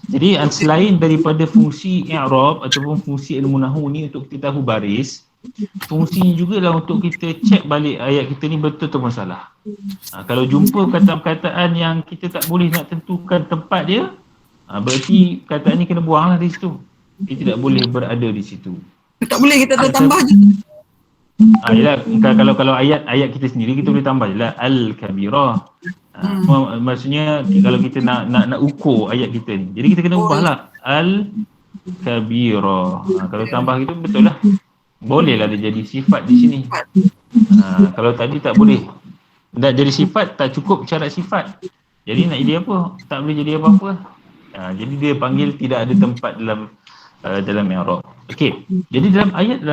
Jadi selain daripada fungsi i'rab ataupun fungsi ilmu nahwu ni untuk kita tahu baris, fungsinya juga lah untuk kita cek balik ayat kita ni betul atau salah. Kalau jumpa perkataan-perkataan yang kita tak boleh nak tentukan tempat dia, berarti perkataan ni kena buang lah di situ. Dia tidak boleh berada di situ. Tak boleh kita tambah je. Yalah, kalau ayat kita sendiri kita boleh tambah je lah al-kabirah. Maksudnya kalau kita nak ukur ayat kita ni, jadi kita kena ubahlah al-kabirah. Kalau tambah gitu betul lah. Boleh lah dia jadi sifat di sini. Kalau tadi tak boleh. Nak jadi sifat tak cukup syarat sifat. Jadi nak jadi apa? Tak boleh jadi apa-apa. Jadi dia panggil tidak ada tempat dalam i'rab. Okey. Jadi dalam ayat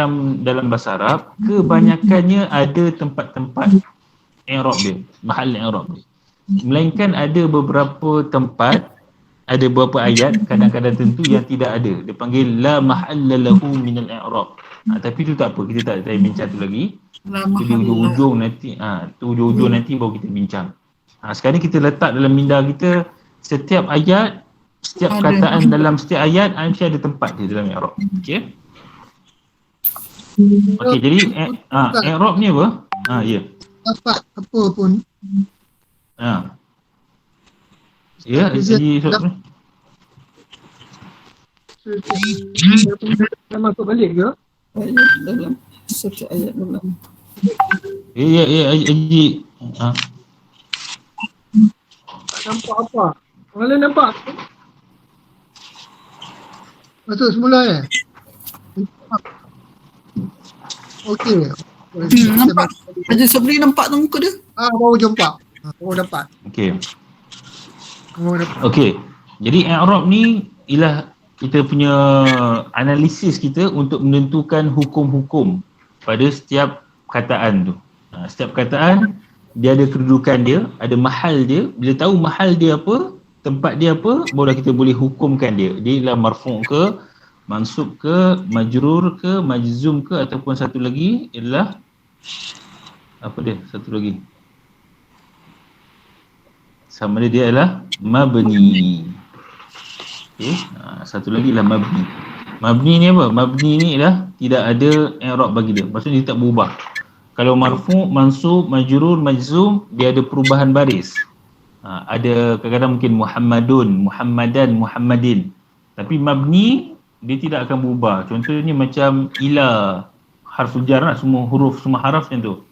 dalam bahasa Arab kebanyakannya ada tempat-tempat i'rab dia, mahal i'rab dia. Melainkan ada beberapa tempat, ada beberapa ayat kadang-kadang tentu yang tidak ada. Dia panggil la mahalla lahu min al-i'rab. Tapi tu tak apa, kita tak payah bincang tu lagi. Itu di ujung-ujung nanti, ujung-ujung nanti baru kita bincang. Sekarang kita letak dalam minda kita setiap ayat, setiap perkataan dalam setiap ayat mesti ada tempat dia dalam i'rab. Okey. Okey, jadi i'rab ni apa? Ya. Dapat apa pun. Ya, jadi Dah masuk balik ke? Ayat dalam setiap ayat dalam. Ya, Haji. Tak nampak apa? Orang lain nampak? Masuk semula Okey. Nampak. Haji Sabri nampak tu muka dia? Baru jumpa. Baru dapat. Okey. Okey. Jadi i'rab ni ialah kita punya analisis kita untuk menentukan hukum-hukum pada setiap kataan tu. Setiap kataan dia ada kedudukan dia, ada mahal dia. Bila tahu mahal dia apa, tempat dia apa, barulah kita boleh hukumkan dia. Dia ialah marfu' ke, mansub ke, majrur ke, majzum ke, ataupun satu lagi ialah apa dia? Satu lagi. Sama dia ialah mabni. Okey, satu lagi lah mabni. Mabni ni apa? Mabni ni ialah tidak ada i'rab bagi dia. Maksudnya dia tak berubah. Kalau marfu', mansub, majrur, majzum, dia ada perubahan baris. Ada kadang-kadang mungkin Muhammadun, Muhammadan, Muhammadin. Tapi mabni dia tidak akan berubah. Contohnya macam ila, harful jar lah, semua huruf, semua haraf macam tu.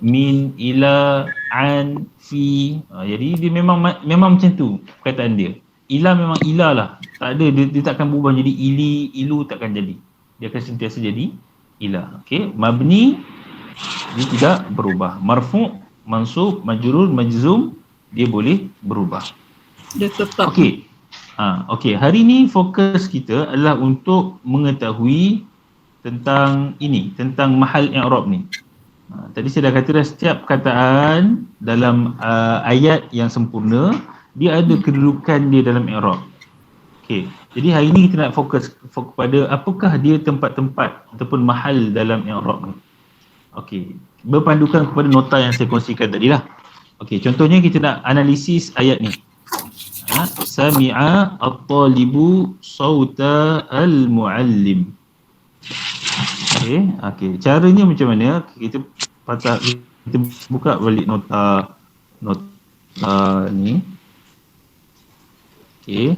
Min, ila, an, fi. Jadi dia memang macam tu perkataan dia. Ila memang ila lah. Tak ada, dia tak akan berubah jadi ili, ilu tak akan jadi. Dia akan sentiasa jadi ila. Okey, mabni dia tidak berubah. Marfu', mansub, majrur, majzum dia boleh berubah. Dia tetap. Okey. Okey, hari ni fokus kita adalah untuk mengetahui tentang ini, tentang mahal i'rab ni. Tadi saya dah kata dah, setiap kataan dalam ayat yang sempurna dia ada kedudukan dia dalam i'rab. Okey. Jadi hari ni kita nak fokus pada apakah dia tempat-tempat ataupun mahal dalam i'rab ni. Okey. Berpandukan kepada nota yang saya kongsikan tadi lah. Okey, contohnya kita nak analisis ayat ni. Sami'a at-talibu sauta al-muallim. Okey, caranya macam mana? Kita buka balik nota ni. Okey.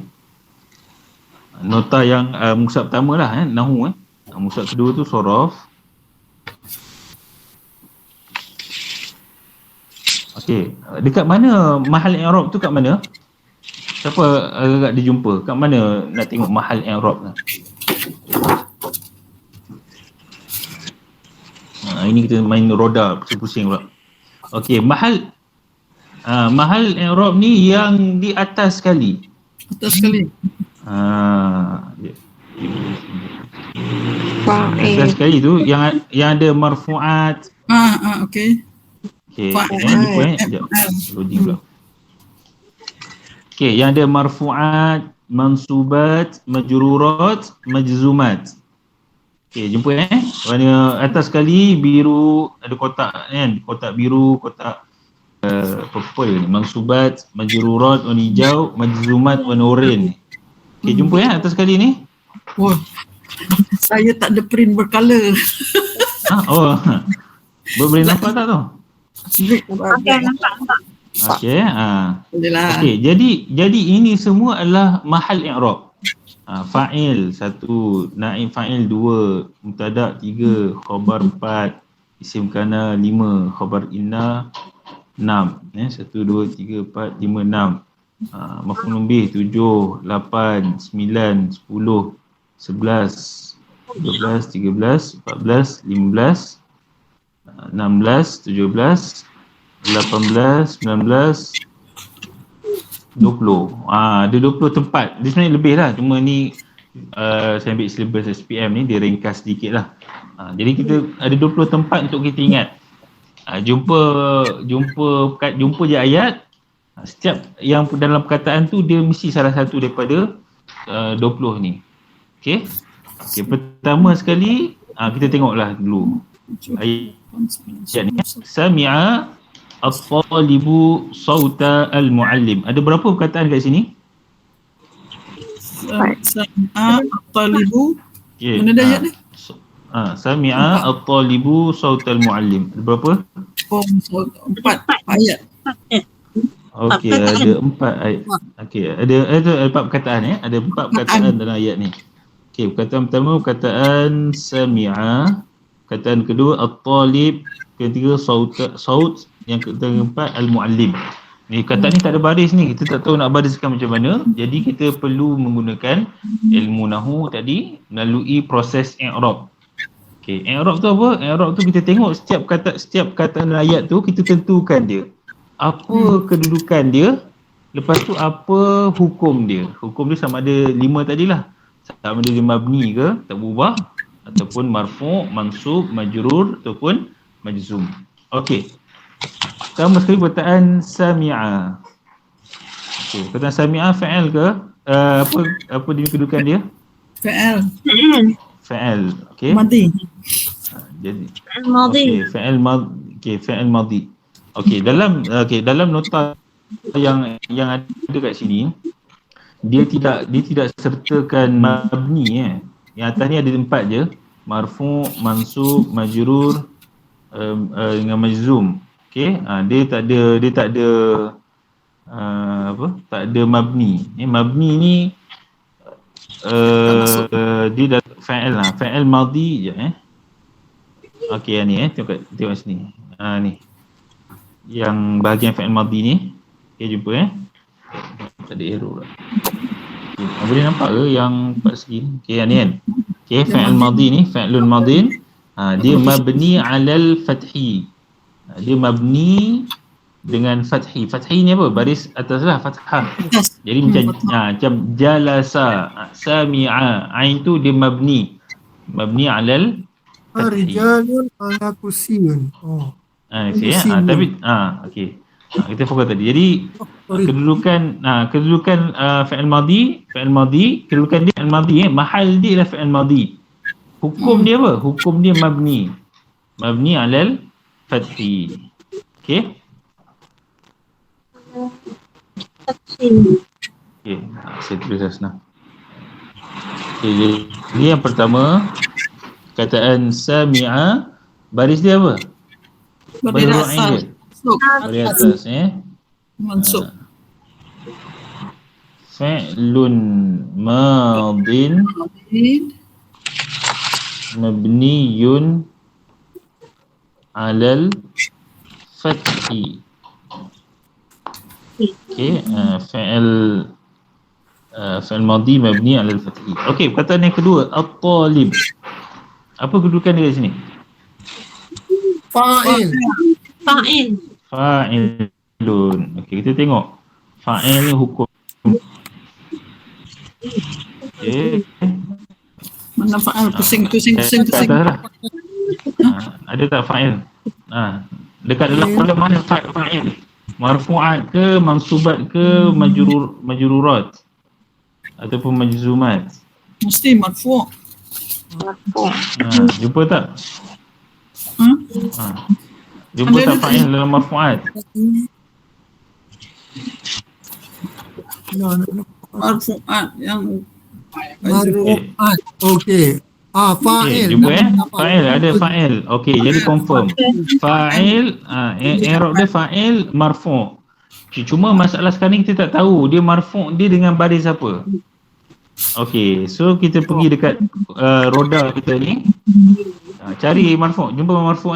Nota yang muka pertama lah nahwu muka kedua tu sorof. Okey, dekat mana mahal i'rab tu, kat mana? Siapa agak dijumpa? Kat mana nak tengok mahal i'rab tu? Ini kita main roda pusing-pusing pula. Okey, mahal i'rab ni yang di atas sekali. Atas sekali. Atas sekali tu yang ada marfu'at. Okey. Okey, sekejap. Loading pula. Okey, yang ada marfu'at, mansubat, majrurat, majzumat. Okey, jumpa warna atas sekali biru, ada kotak kan, kotak biru, kotak purple ni, mansubat, majrurat warna hijau, majzumat warna oranye. Okay, jumpa atas sekali ni. Oh, saya tak ada print bercolor. Oh. Boleh nampak tak tu? Okey, nampak. Okey, Boleh lah. Okey, jadi ini semua adalah mahal i'rab. Fa'il 1, naib fa'il 2, mubtada 3, khabar 4, isim kana 5, khabar inna 6. 1 2 3 4 5 6. Maf'ul bih 7, 8, 9, 10, 11, 12, 13, 14, 15, 16, 17, 18, 19, 20. Ada 20 tempat. Dia sebenarnya lebih lah. Cuma ni saya ambil syllabus SPM ni, dia ringkas sedikit lah. Jadi kita ada 20 tempat untuk kita ingat. Jumpa je ayat. Setiap yang dalam perkataan tu dia mesti salah satu daripada 20 ni. Okey. Okey, pertama sekali kita tengoklah dulu. Ayat ni. Sami'a at-talibu sawta al-muallim. Ada berapa perkataan kat sini? Sami'a at-talibu. Okay. Mana dah ayat ni? Sami'a at-talibu sawta al-muallim. Ada berapa? Oh, 4 ayat. Okey, ada 4 ayat. Okey, ada 4 perkataan ya. Ada 4 perkataan dalam ayat ni. Okey, perkataan pertama perkataan sami'a, perkataan kedua at-talib, ketiga saut, yang keempat al-muallim. Ni perkataan ni tak ada baris ni. Kita tak tahu nak bariskan macam mana. Jadi kita perlu menggunakan ilmu nahwu tadi melalui proses i'rab. Okey, i'rab tu apa? I'rab tu kita tengok setiap perkataan ayat tu kita tentukan dia. Apa kedudukan dia, lepas tu apa hukum dia. Hukum dia sama ada 5 tadilah. Sama ada dia mabni ke, tak berubah, ataupun marfu', mansub, majrur ataupun majzum. Okey. Pertama sekali perkataan sami'a. Okey, perkataan sami'a fa'il ke? Apa dia kedudukan dia? Fa'al. Fa'il. Okey. Madi. Jadi Madhi. Fa'il madhi. Okey, dalam nota yang ada kat sini, dia tidak sertakan mabni Yang atas ni ada 4 je. Marfu', mansub, majrur dengan majzum. Okey, dia tak ada tak ada mabni. Mabni ni dia dah fa'il lah. Fa'il madhi je Okey, ni tengok sini. Ni. Yang bahagian fa'il madhi ni. Okey, jumpa tak ada error lah. Okay. Boleh nampak ke yang part segi ni? Okey, ni kan. Okey, fa'il madhi ni, fa'ilun madhin. Dia mabni 'alal fathi. Dia mabni dengan fathi. Fathi ni apa? Baris atas lah, fathah. Jadi macam jalasa, sami'a, ain tu dia mabni 'alal fathi. Rijalun ala kursiyun. Okey tapi okey. Kita fokus tadi. Jadi kedudukan fa'il madhi, kedudukan dia fa'il madhi mahal dia lah fa'il madhi. Hukum dia apa? Hukum dia mabni 'alal fathi. Okey. Okey, saya tulis dah senang. Okey, jadi yang pertama kataan sami'a, baris dia apa? Baris asal. Baris atas Mansub. Fi'lun madin mabniyun 'alal fathi. Okey, fi'il madhi mabni 'alal fathi. Okey, perkataan yang kedua at-talib. Apa kedudukan dia di sini? Fa'il. Fa'ilun. Okey, kita tengok. Fa'il ni hukum. Okey. Mana fa'al? Pusing. Ada tak fa'il? Dekat dalam kolom mana fa'il? Marfu'at ke, mansubat ke, majrurat ataupun majzumat? Mesti marfu'. Jumpa tak? Jumpa Ada tak fa'il dalam marfu'at? Marfu'at yang Marfu'at. Okey. Okey, Fa'il. jumpa Dapat. fa'il, ada fa'il. Okey, jadi confirm. Fa'il, i'rab dia fa'il marfu'. Cuma masalah sekarang ni kita tak tahu dia marfu' dia dengan baris apa. Okey, so kita pergi dekat roda kita ni. Cari marfu', jumpa marfu'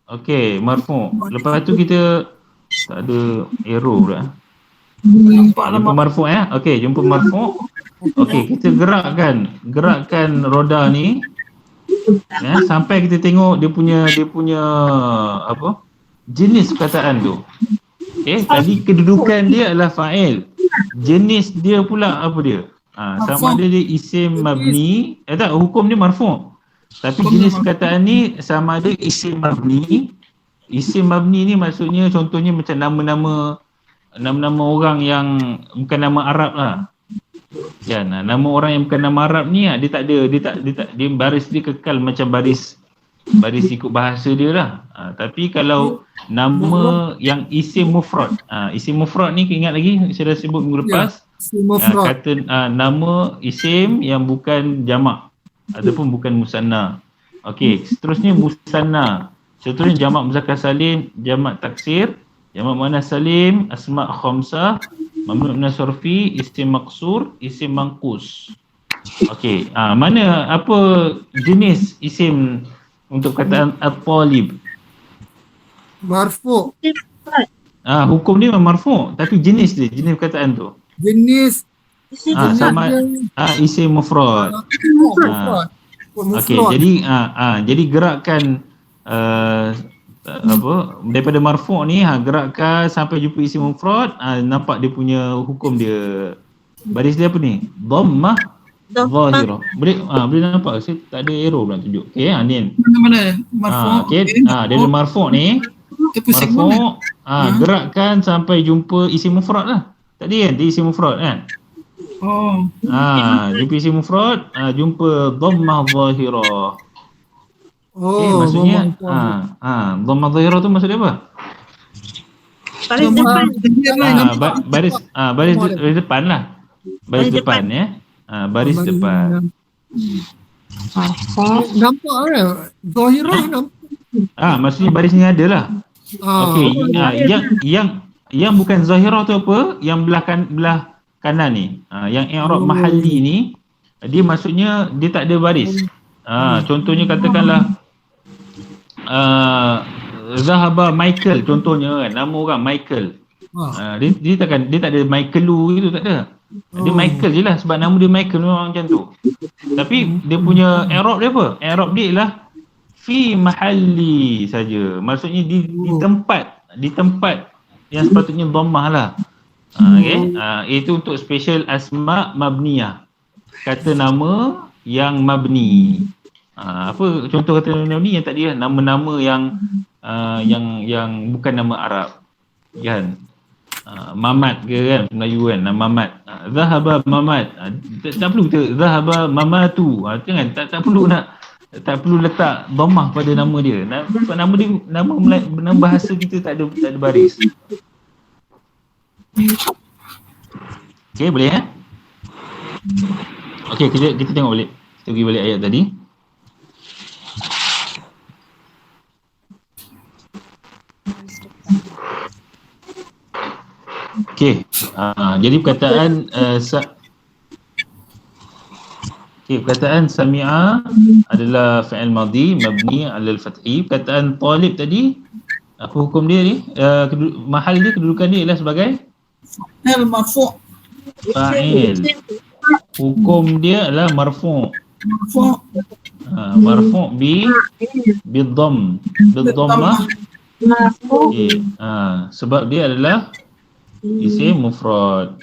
Okey, marfu'. Lepas tu kita tak ada arrow pula. Jumpa marfu' Okey, jumpa marfu'. Okey, kita gerakkan roda ni sampai kita tengok dia punya apa? Jenis perkataan tu. Okey, tadi kedudukan dia adalah fa'il. Jenis dia pula apa dia? Sama ada dia isim mabni, tak, hukum dia marfu'. Tapi jenis perkataan ni sama ada isim mabni. Isim mabni ni maksudnya contohnya macam nama-nama orang yang bukan nama Arab lah. Kan, nama orang yang bukan nama Arab ni dia tak ada, dia baris dia kekal macam baris ikut bahasa dia lah. Tapi kalau nama yang isim mufrad, isim mufrad ni ingat lagi saya dah sebut minggu lepas, kata nama isim yang bukan jamak ataupun bukan musanna. Okey, seterusnya musanna, seterusnya jamak muzakkar salim, jamak taksir, jamak muannas salim, asma' khamsah, mamnu' min as-sarfi, isim maqsur, isim manqus. Okey, mana apa jenis isim untuk kataan at-talib? Marfu'. Hukum dia memang marfu', tapi jenis perkataan tu. Jenis Sama isim mufrad. Okey, jadi gerakkan daripada marfu' ni gerakkan sampai jumpa isim mufrad, nampak dia punya hukum dia. Baris dia apa ni? Dhammah zahirah. Boleh nampak, saya tak ada arrow pula tunjuk. Okey, ni. mana marfu'. Okey, dari marfu' ni marfu' gerakkan sampai jumpa isim mufrad lah. Tadi kan dia isim mufrad kan? Jumpa isim mufrad, jumpa dhammah zahirah. Maksudnya dhammah zahirah tu maksud dia apa? Baris depan lah. Baris depan baris depan. Nampak kan? Zahirah nampak. Maksudnya baris ni ada lah. Okey, yang bukan zahirah tu apa? Yang belah kanan ni. Yang i'rab mahalli ni, dia maksudnya dia tak ada baris. Contohnya katakanlah Zahaba Michael contohnya kan, nama orang Michael. Dia tak ada Michaelu itu, tak ada. Dia Michael je lah, sebab nama dia Michael memang macam tu. Tapi dia punya i'rab dia apa? I'rab dia ialah fi mahalli saja. Maksudnya di tempat yang sepatutnya dhammah lah. Okey. Itu untuk special asma mabniyah. Kata nama yang mabni. Apa contoh kata nama mabni yang tadi lah, nama-nama yang bukan nama Arab. Kan? Mamat ke kan, Melayu kan, nama Mamat. Zahaba Mamat. Tak perlu kita zahaba Mamatu. Jangan, tak perlu letak dhammah pada nama dia. Sebab nama dia nama bahasa kita tak ada baris. Okey, boleh Okey, kita tengok balik. Kita pergi balik ayat tadi. Okey, jadi perkataan perkataan sami'a adalah fa'il madhi mabni 'alal fathi. Perkataan talib tadi, apa hukum dia ni? Mahal dia, kedudukan dia ialah sebagai marfu'. fa'il. Hukum dia adalah marfu'. Marfu' bidhammah. Sebab dia adalah isim mufrad.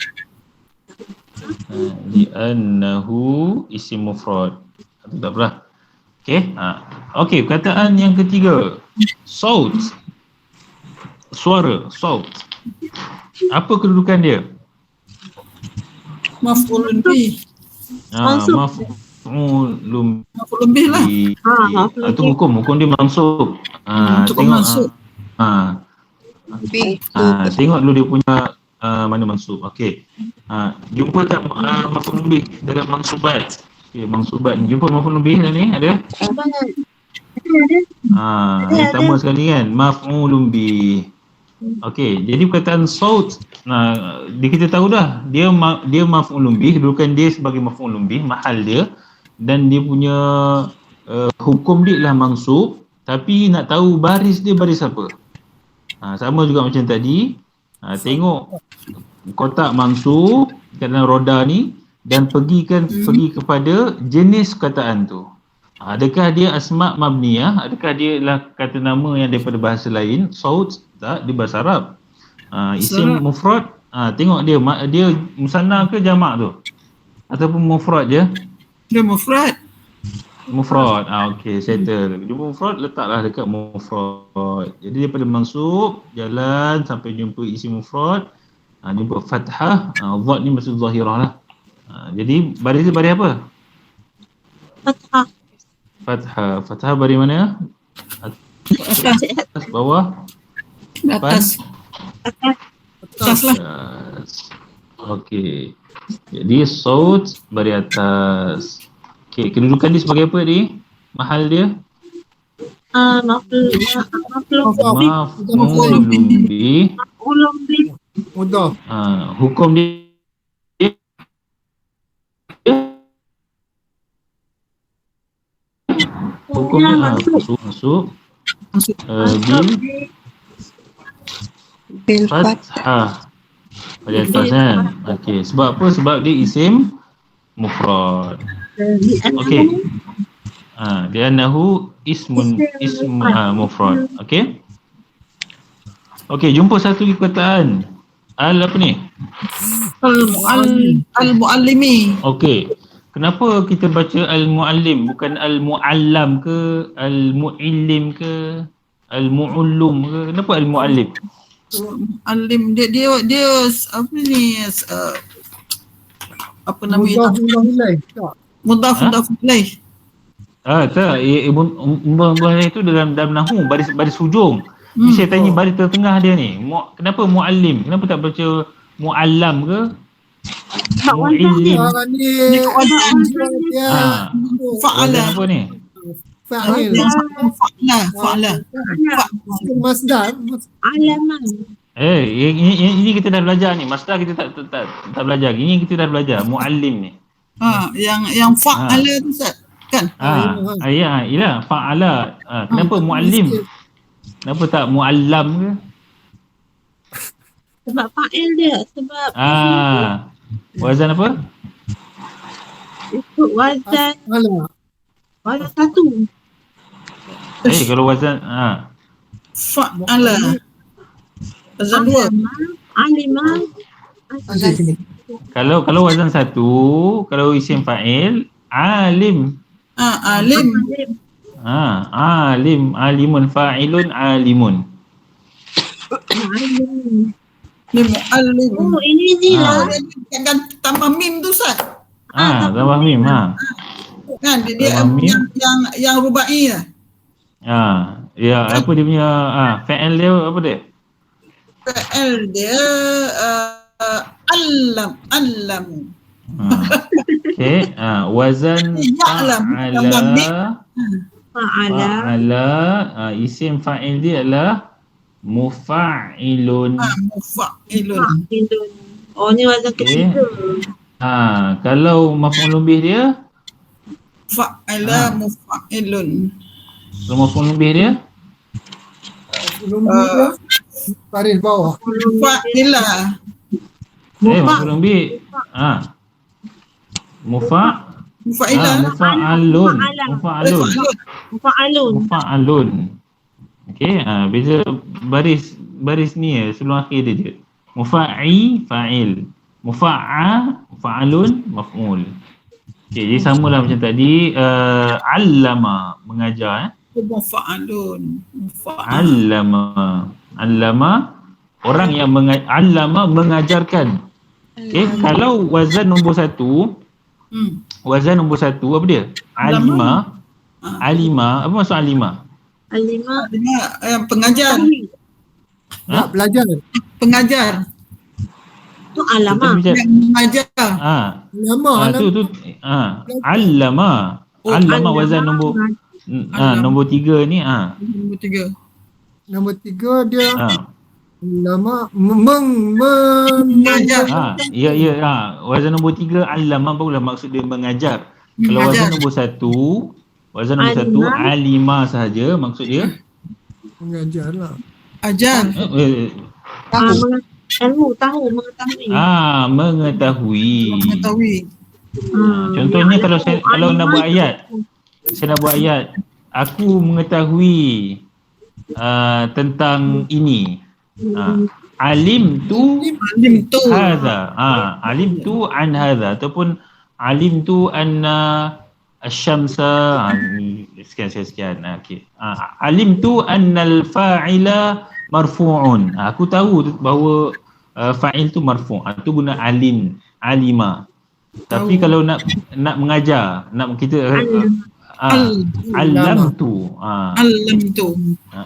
Li'annahu isim mufrad. Tak apalah. Okey, perkataan yang ketiga, saut. Suara, saut. Apa kedudukan dia? Maf'ulun bih. Maf'ulun bih lah. Itu hukum dia mansub. Cukup masuk. Tengok dulu dia punya mana mansub. Okey. Jumpa tak maf'ul bih dalam mansubat? Okey, mansubat ni. Jumpa maf'ul bih ni ada? Yang pertama sekali kan, maf'ulun bih. Okey, jadi perkataan saut, kita tahu dah dia maf'ulun bih, dudukan dia sebagai maf'ulun bih, mahal dia, dan dia punya hukum dia lah mansub, tapi nak tahu baris dia baris apa. Sama juga macam tadi. Tengok kotak mansub dalam roda ni dan pergi kepada jenis perkataan tu. Adakah dia asma' mabniyah? Adakah dia adalah kata nama yang daripada bahasa lain? Saut tak, dia bahasa Arab. Isim mufrad, tengok dia musanna ke jamak tu? Ataupun mufrad je? Dia mufrad. Mufrad. Okey, settle. Jumpa mufrad, letaklah dekat mufrad. Jadi daripada mansub jalan sampai jumpa isim mufrad, jumpa fathah, dhat ni maksud zahirah lah. Jadi baris dia baris apa? Fathah baris mana? Atas, bawah? Atas. Atas lah. Okey. Jadi saut baris atas. Okey, kedudukan dia sebagai apa ni? Mahal dia? Maf'ulun bih. Mudah. Hukum dia hukumnya masuk bil fathah pada atas kan. Okey, sebab apa? Sebab dia isim mufrad. Okey. Li'annahu ismun mufrad. Okey. Okey, jumpa satu lagi perkataan. Apa ni? Al-muallimi. Okey. Kenapa kita baca al-muallim bukan al-muallam ke, al-muillim ke, al-muallum ke? Kenapa al-muallim? Alim dia apa ni, apa nama itu? Mudhaf ilaih. Tak, mudhaf itu dalam nahwu baris hujung. Ni saya tanya baris tengah dia ni. Kenapa muallim? Kenapa tak baca muallam ke? Muillim. Fa'ala. Apa ni? Fa'ala. Masdar. Alaman. Ini kita dah belajar ni. Masdar kita tak belajar. Ini kita dah belajar. Muallim ni. Yang fa'ala tu Ustaz. Kan? Ya, ialah fa'ala. Kenapa muallim? Kenapa tak muallam ke? Sebab fa'il dia. Sebab wazan apa? ikut wazan satu. Kalau wazan Fa'ala. Wazan dua. Alimah. Kalau wazan satu, kalau isim fa'il, alim. Alim. Alimun fa'ilun alimun. Muallim. Oh, ini lah. Jangan tambah mim tu Ustaz. Tambah mim. Kan dia yang rubai lah. Ya, apa dia punya fa'il dia apa dia? Fa'il dia allam. Okey, wazan fa'ala, isim fa'il dia adalah mufa'ilun. Mufa'ilun. Oh, ni wazan ketiga. Kalau maf'ulun bih dia? Fa'ala mufa'ilun. Kalau maf'ulun bih dia? Baris bawah. Fa'ila. Maf'ulun bih. Mufa'alun. Okey, beza baris ni sebelum akhir dia je. Mufa'i fa'il. Mufa'alun maf'ul. Okey, jadi samalah macam tadi. Allama, mengajar. Mufa'alun. Allama, orang yang allama, mengajarkan. Okey, kalau wazan nombor satu, wazan nombor satu apa dia? Alima. Apa maksud alima? Alimah. Pengajar. Belajar. Pengajar. tu alama. Yang mengajar. Lama Tu allama. Oh, Allama wazan nombor nombor 3 ni Nombor 3. Nombor 3 dia lama Mengajar. ya wazan nombor 3 allama barulah maksud dia mengajar. Kalau wazan nombor 1 alima sahaja maksud dia mengajar lah. Ajar. Tahu, mengetahui. Mengetahui. Mengetahui. Contohnya kalau nak buat ayat, saya nak buat ayat, aku mengetahui tentang ini. Alim tu hadha. Alim tu an hadha ataupun alim tu anna asy-syamsa sekian. Okey. Alim tu annal fa'ila marfu'un. Aku tahu bahawa fa'il tu marfu'. Itu guna alima. Tapi kalau nak mengajar, nak kita allamtu.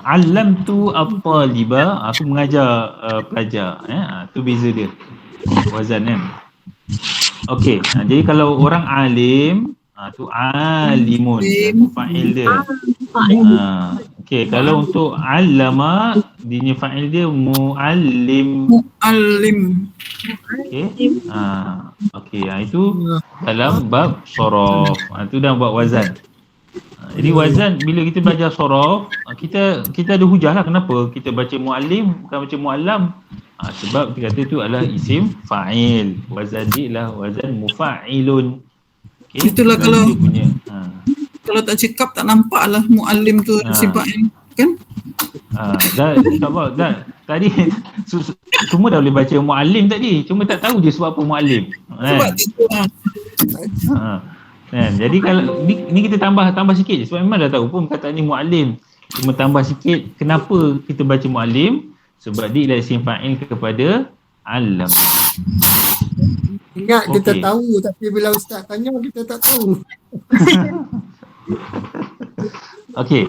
Allamtu at-taliba, aku mengajar pelajar. Tu beza dia. Wazan kan. Okey, jadi kalau orang alim, tu alimun, fa'il dia. Okey, kalau untuk allama, dia fa'il dia muallim. Okey, itu dalam bab sorof. Itu dalam bab wazan. Jadi wazan bila kita belajar sorof, kita ada hujah lah kenapa kita baca muallim bukan baca muallam. Sebab kita kata itu adalah isim fa'il. Wazan dia lah wazan mufa'ilun. Okay? Itulah kalau tak cakap tak nampak lah muallim tu sifatnya kan? Tadi semua dah boleh baca muallim tadi, cuma tak tahu je sebab apa muallim. Sebab itu Jadi kalau ni kita tambah sikit je sebab memang dah tahu pun perkataan ni muallim. Cuma tambah sikit kenapa kita baca muallim? Sebab dia adalah isim fa'il kepada alam. Ingat kita tahu tapi bila ustaz tanya kita tak tahu. Okey.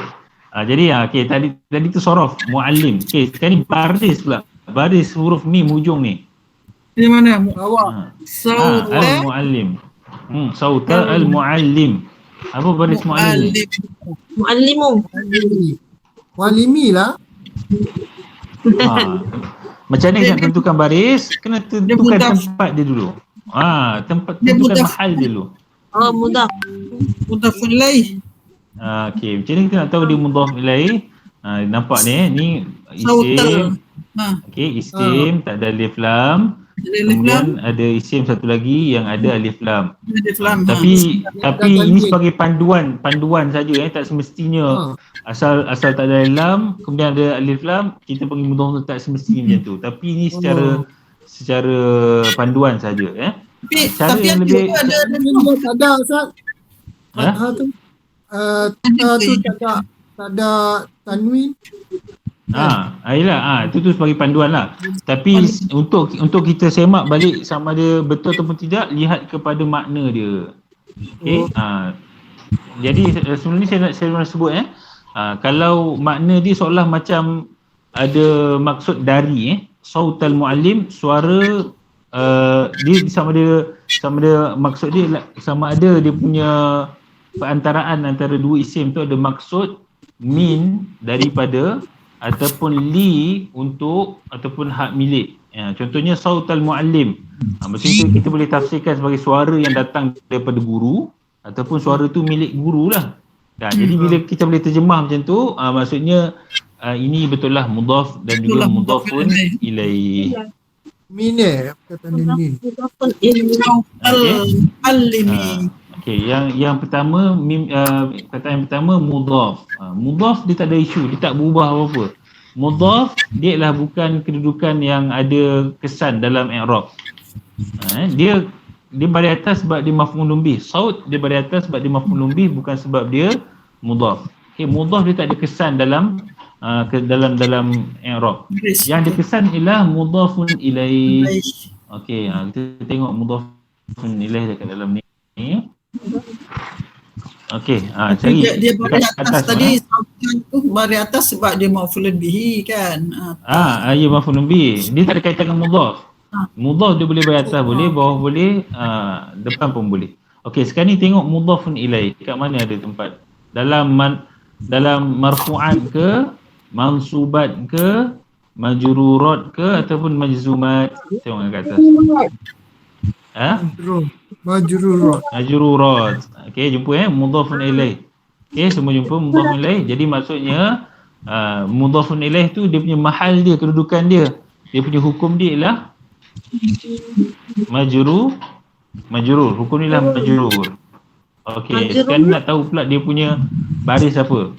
Jadi tadi tu sorof muallim. Okey, sekarang ni baris pula. Baris huruf mim hujung ni. Di mana? Awak. Al-muallim. Sauta al-muallim. Apa baris muallim? Muallimu. Walimi lah. Macam mana nak tentukan baris? Kena tentukan tempat dia dulu. Tentukan mahal dia dulu. Mudah. Mudhafun ilaih. Okey, macam mana kita nak tahu dia mudhaf ilaih? Nampak ni isim. Okey, isim tak ada alif lam. Kemudian ada isim satu lagi yang ada alif lam. Tapi ini sebagai panduan saja tak semestinya asal tak ada alif lam kemudian ada alif lam kita panggil mudhaf, tak semestinya macam tu. Tapi ini secara panduan saja cara yang lebih ada Ustaz. Tak ada tanwin. Itu sebagai panduan lah. Tapi untuk kita semak balik sama ada betul ataupun tidak, lihat kepada makna dia. Okey. Jadi sebelum ni saya nak sebut kalau makna dia seolah macam ada maksud dari sautal muallim, suara dia sama ada maksud dia sama ada dia punya perantaraan antara dua isim tu ada maksud min daripada ataupun li untuk ataupun hak milik. Contohnya sautal muallim. Maksudnya kita boleh tafsirkan sebagai suara yang datang daripada guru ataupun suara tu milik guru lah. Jadi bila kita boleh terjemah macam tu, maksudnya ini betul lah mudhaf dan juga mudhafun ilaih. Min kata min. Al-alimi. Okey, yang pertama kata yang pertama mudhaf. Mudhaf dia tak ada isu, dia tak berubah apa-apa. Mudhaf dia adalah bukan kedudukan yang ada kesan dalam i'rab. Dia baris atas sebab dia maf'ulun bih. Saut dia baris atas sebab dia maf'ulun bih, bukan sebab dia mudhaf. Okey, mudhaf dia tak ada kesan dalam dalam i'rab. Yang ada kesan ialah mudhafun ilaih. Okey, kita tengok mudhafun ilaih dekat dalam ni. Okey, cari dia baris atas tadi tu baris atas sebab dia maf'ulun bihi kan. Ya maf'ulun bihi. Dia tak ada kaitan dengan mudhaf. Mudhaf dia boleh bagi atas boleh, bawah boleh, depan pun boleh. Okey, sekarang ni tengok mudhafun ilaih. Kat mana ada tempat? Dalam marfu'at ke, mansubat ke, majrurat ke ataupun majzumat? Tengok kat atas. Majrurat. Majrurat. Okey, jumpa mudhafun ilaih. Okey, semua jumpa mudhafun ilaih. Jadi maksudnya mudhafun ilaih tu dia punya mahal dia, kedudukan dia. Dia punya hukum dia ialah majrur. Hukum ni lah majrur. Okey, sekarang nak tahu pula dia punya baris apa.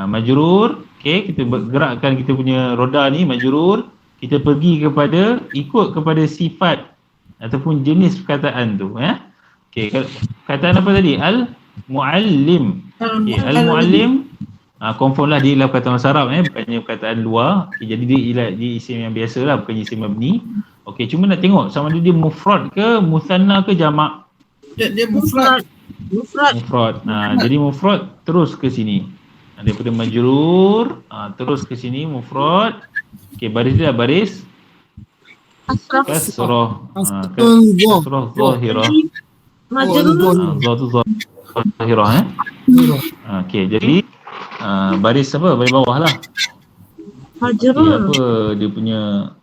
Majrur, okey, kita gerakkan kita punya roda ni majrur, kita pergi kepada ikut kepada sifat ataupun jenis perkataan tu, Okey, perkataan apa tadi? Al-muallim. Okey, al-muallim confirm lah dia ialah perkataan bahasa Arab, bukannya perkataan luar. Okay, jadi dia ialah isim yang biasa lah, bukannya isim mabni. Okey, cuma nak tengok sama ada dia mufrad ke, musanna ke, jamak. Dia mufrad. Mufrad. Jadi mufrad terus ke sini. Daripada majrur terus ke sini mufrad. Okey, baris dia baris kasrah. Kasrah zahirah. Zah tu zahirah. Okey, jadi baris apa? Baris bawah lah. Majrur. Apa dia punya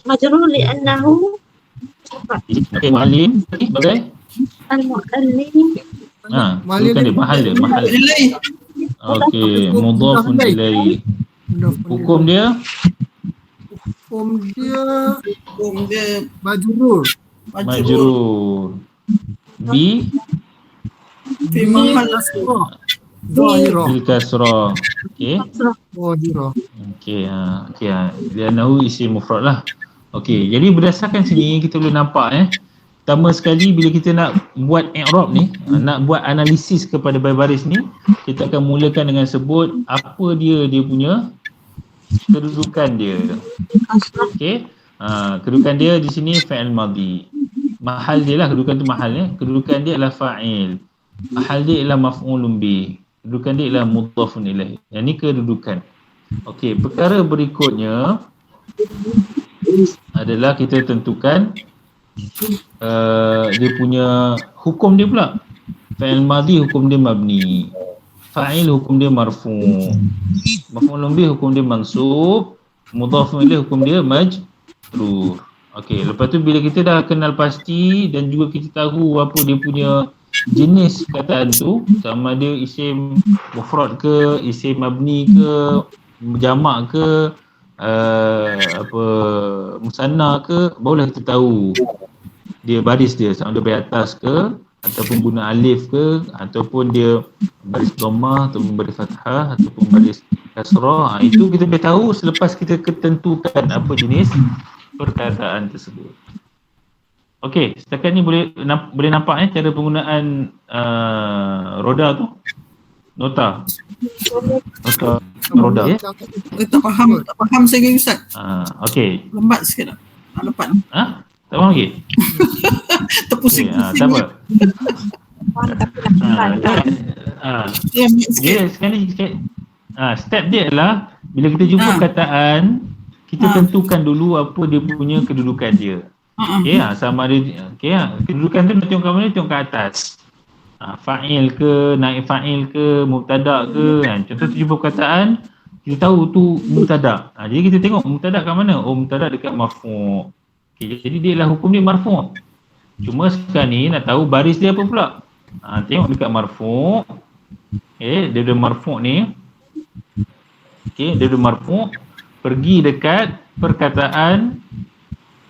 Majrur li'annahu muallim sebagai al-muallim. bukan dia mahal dia. Ilaih. Okey, mudhafun ilaih. Hukum dia Hukum dia Dia majrur. majrur bi mahal Zahirah. bil kasrah. Okey. Zahirah. Okey, dia nahu isim mufrad lah. Okey, jadi berdasarkan sini kita boleh nampak pertama sekali bila kita nak buat i'rab ni, nak buat analisis kepada baris ni, kita akan mulakan dengan sebut apa dia punya kedudukan dia. Okey. Kedudukan dia di sini fa'il madhi. Mahal dia lah, kedudukan tu mahal Kedudukan dia adalah fa'il. Mahal dia ialah maf'ulun bih. Kedudukan dia ialah mudhafun ilaih. Yang ni kedudukan. Okey, perkara berikutnya adalah kita tentukan dia punya hukum dia pula. Fa'il madhi hukum dia mabni. Fa'il hukum dia marfu'. Maf'ulun bih hukum dia mansub. Mudhafun ilaih hukum dia majrur. Okey, lepas tu bila kita dah kenal pasti dan juga kita tahu apa dia punya jenis perkataan tu, sama ada isim mufrad ke, isim mabni ke, jamak ke, musanna ke, barulah kita tahu dia baris dia sama ada dari atas ke ataupun guna alif ke ataupun dia baris dhammah ataupun baris fathah ataupun baris kasrah. Itu kita boleh tahu selepas kita ketentukan apa jenis perkataan tersebut. Okey, setakat ni boleh nampak cara penggunaan roda tu. Nota roda tak faham saya ke Ustaz. Okey. Lambat sikit tak? Lepas. Tak faham lagi? Terpusing. Tak apa. Dia sekali step dia adalah bila kita jumpa perkataan, kita tentukan dulu apa dia punya kedudukan dia. Okey, sama ada kedudukan tu nak tengok kat mana, tengok kat atas. Fa'il ke, naib fa'il ke, mubtada ke. Contoh tu jumpa perkataan, kita tahu tu mubtada. Jadi kita tengok mubtada kat mana? Oh, mubtada dekat marfu'. Okay, jadi dia lah hukum dia marfu'. Cuma sekarang ni nak tahu baris dia apa pula. Tengok dekat marfu'. Okay, dia marfu' ni. Okay, dia marfu'. Pergi dekat perkataan,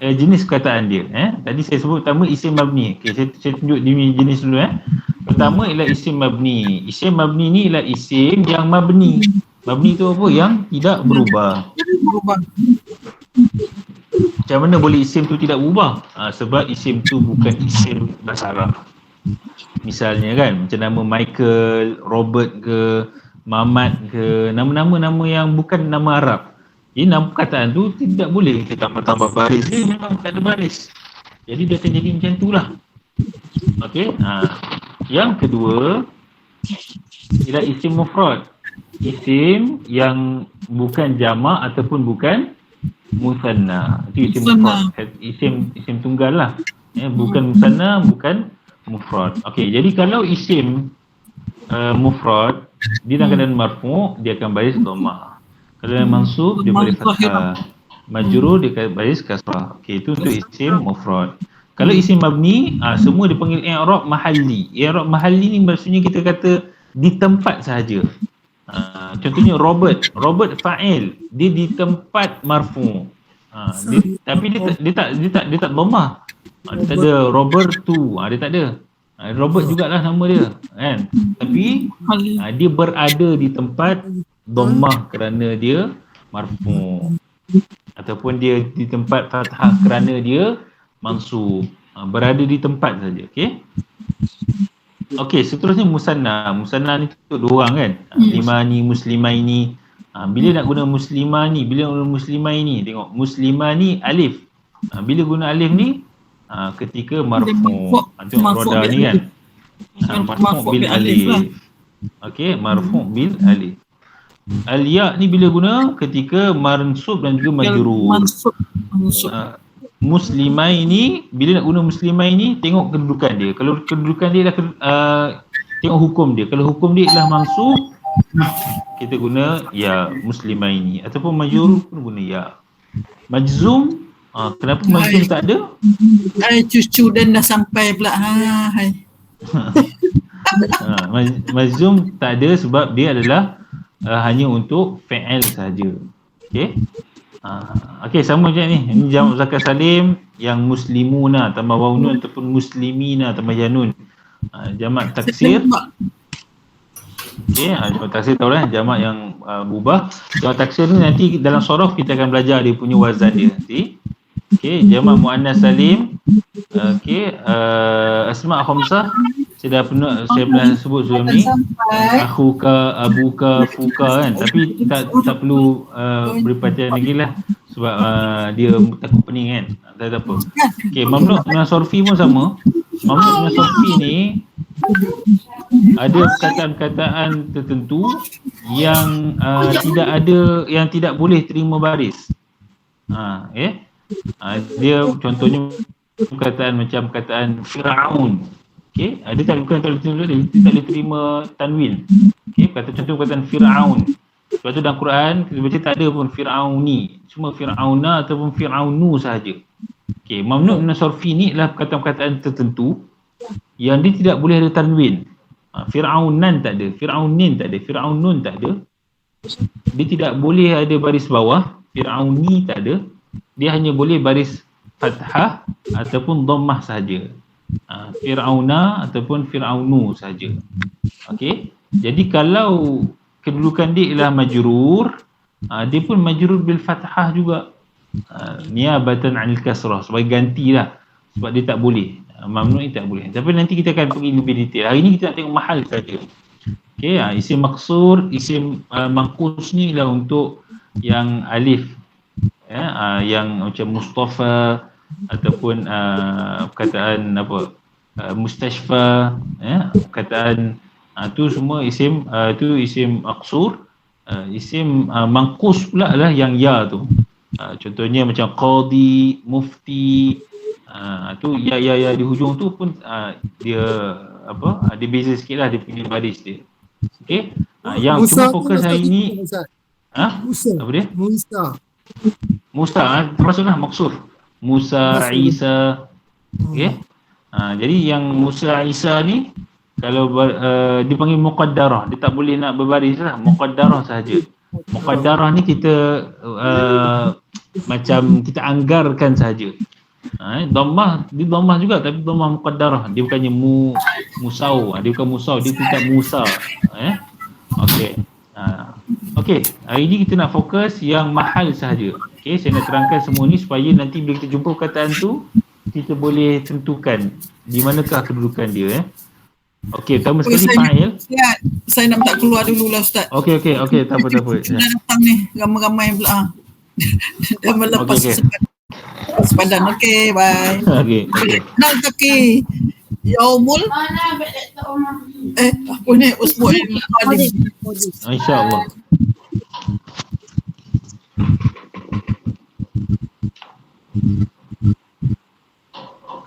jenis perkataan dia. Tadi saya sebut pertama isim mabni. Okay, saya tunjuk dia jenis dulu. Pertama ialah isim mabni. Isim mabni ni ialah isim yang mabni. Mabni tu apa? Yang tidak berubah. Macam mana boleh isim tu tidak berubah? Sebab isim tu bukan isim bahasa Arab. Misalnya kan, macam nama Michael, Robert ke, Mamat ke, nama-nama yang bukan nama Arab. Jadi nama perkataan tu tidak boleh kita tambah baris. Dia memang tak ada baris. Jadi dia akan jadi macam tu lah. Okey. Yang kedua ialah isim mufrad. Isim yang bukan jamak ataupun bukan musanna. Itu isim Musanna. mufrad. Isim tunggal lah. Bukan musanna, bukan mufrad. Okey, jadi kalau isim mufrad dia dalam keadaan marfu' dia akan baris dhammah. Kalau yang mansub dia baris fathah. Majrur dia akan baris kasrah. Okey, itu untuk isim mufrad. Kalau isim mabni, semua dipanggil i'rab mahalli. I'rab mahalli ni maksudnya kita kata di tempat sahaja. Contohnya Robert fa'il, dia di tempat marfu'. Tapi dia tak dhammah. Dia tak ada Robert tu, dia tak ada. Robert jugalah nama dia kan. Tapi dia berada di tempat dhammah kerana dia marfu'. Ataupun dia di tempat fathah kerana dia mansub. Berada di tempat saja. Okey. Okey, seterusnya musanna. Musanna ni untuk dua orang kan. Limani, muslimaini. Bila nak guna muslimah ni, bila nak guna muslimah ni, tengok muslimah ni alif. Bila guna alif ni ketika marfu'. Tengok roda ni kan. Marfu' bil alif. Okey, marfu' bil alif. Al-ya ni bila guna ketika mansub dan juga majrur. Mansub. Muslimai ni bila nak guna muslimai ni tengok kedudukan dia. Kalau kedudukan dia tengok hukum dia. Kalau hukum dia ialah mansub, kita guna ya muslimai ni, ataupun majrur pun guna ya. Majzum, kenapa majzum tak ada? Cucu dan dah sampai pula. Hai. Majzum tak ada sebab dia adalah hanya untuk fi'il saja. Okey. Okey, sama macam ni. Ini jamak muzakkar salim yang muslimuna tambah waw nun ataupun muslimina tambah ya nun. Jamak taksir. Okey, jamak taksir tahu lah, jamak yang berubah. Jamak taksir ni nanti dalam sorof kita akan belajar dia punya wazan dia nanti. Okey, jamak muannas salim. Okey, asma' khamsah. Saya pernah sebut sebelum ni. Akhuka, abuka, fuka kan. Tapi tak perlu beri perhatian lagi lah. Sebab dia takut pening kan. Tak apa. Okey, mamnu' dengan sorfi pun sama. Mamnu' dengan sorfi ni ada perkataan-perkataan tertentu yang yang tidak boleh terima baris. Dia contohnya perkataan macam perkataan Fir'aun. Okey, dia tak boleh terima tanwin. Okey, contoh perkataan Fir'aun. Sebab tu dalam Quran kita baca tak ada pun Fir'auni, cuma Fir'auna ataupun Fir'aunu sahaja. Okey, mamnu' min as-sarfi ni adalah perkataan-perkataan tertentu yang dia tidak boleh ada tanwin. Fir'aunan tak ada, Fir'aunin tak ada, Fir'aunun tak ada. Dia tidak boleh ada baris bawah, Fir'auni tak ada. Dia hanya boleh baris fathah ataupun dhammah sahaja. Fir'auna ataupun Fir'aunu saja. Okey. Jadi kalau kedudukan dia ialah majrur, dia pun majrur bil fathah juga. Niabatan 'anil kasrah, sebagai gantilah. Sebab dia tak boleh. Mamnu' ni tak boleh. Tapi nanti kita akan pergi lebih detail. Hari ni kita nak tengok mahal saja. Okey, isim maksur, isim mangkus ni ialah untuk yang alif. Yang macam Mustafa ataupun perkataan apa mustashfa, perkataan tu semua isim tu isim maksur. Isim mangkus pula adalah yang ya tu. Contohnya macam qadi, mufti, tu ya di hujung tu pun dia apa, dia beza sikitlah dia punya baris dia. Okey, yang cuma fokus hari ni Musa. apa dia? Musa. Termasuklah maksur. Musa, Isa. Okey. Jadi yang Musa, Isa ni kalau dipanggil muqaddarah, dia tak boleh nak berbaris lah, muqaddarah sahaja. Muqaddarah ni kita macam kita anggarkan sahaja. Dhammah, dia dhammah juga tapi dhammah muqaddarah. Dia bukannya musau, dia bukan musau, dia tidak Musa. Okey. Okey, hari ni kita nak fokus yang mahal sahaja. Okey, saya nak terangkan semua ni supaya nanti bila kita jumpa perkataan tu kita boleh tentukan di manakah kedudukan dia. Okey, pertama sekali fa'il. Saya nak minta keluar dulu lah Ustaz. Okey, tak apa. Dah datang ni, ramai-ramai pula. Dah melepas sepadan. Okey, bye. Okey. Nak Taki. Yaumul apa ni? Usbu'il qadim. InsyaAllah.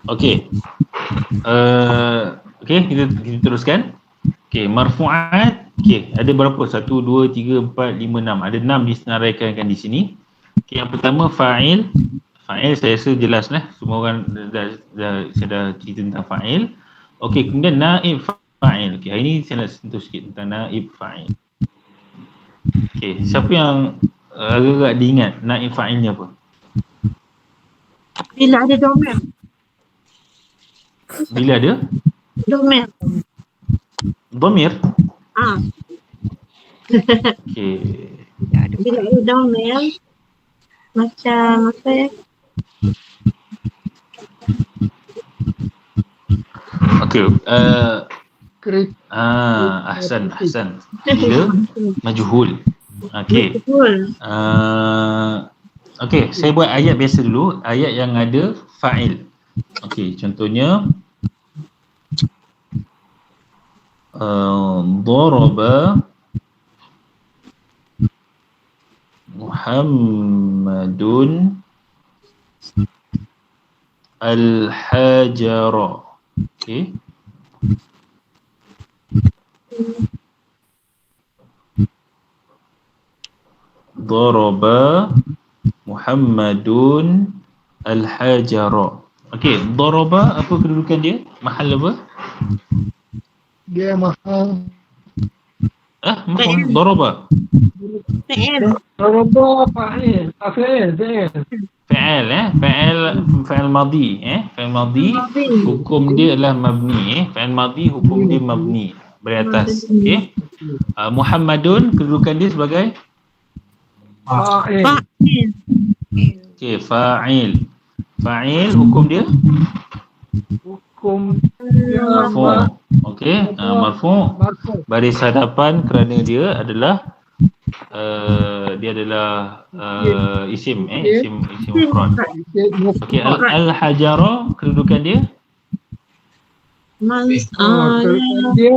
Okey. Okey, kita teruskan. Okey, marfu'at. Okey, ada berapa? 1, 2, 3, 4, 5, 6. Ada 6 disenaraikan di sini. Okey, yang pertama fa'il. Fa'il saya rasa jelas lah. Semua orang saya dah cerita tentang fa'il. Okey, kemudian naib fa'il. Okey, hari ni saya nak sentuh sikit tentang naib fa'il. Okey, siapa yang agak-agak diingat naib fa'il ni apa? Bila ada domain. Bila ada Domain. dhamir. Okey. Bila ada domain. Macam apa ya? Okey. Ahsan. Bila majhul. Okey. Betul. Okey, saya buat ayat biasa dulu, ayat yang ada fa'il. Okey, contohnya daraba Muhammadun al-hajara. Okey. Daraba Muhammadun al-hajara. Okey, daraba apa kedudukan dia? Mahal apa? Dia mahal. Mahal. Daraba. PM. Daraba fa'il. Fa'il. Fa'al fa'al madhi fa'al madhi hukum dia adalah mabni Fa'al madhi hukum dia mabni beratas. Okey. Muhammadun kedudukan dia sebagai Fa'il. okey, fa'il. Fa'il hukum dia Hukum marfu'. Okey, marfu' baris hadapan kerana dia adalah isim isim mufrad. Okey, al-hajara kedudukan dia dia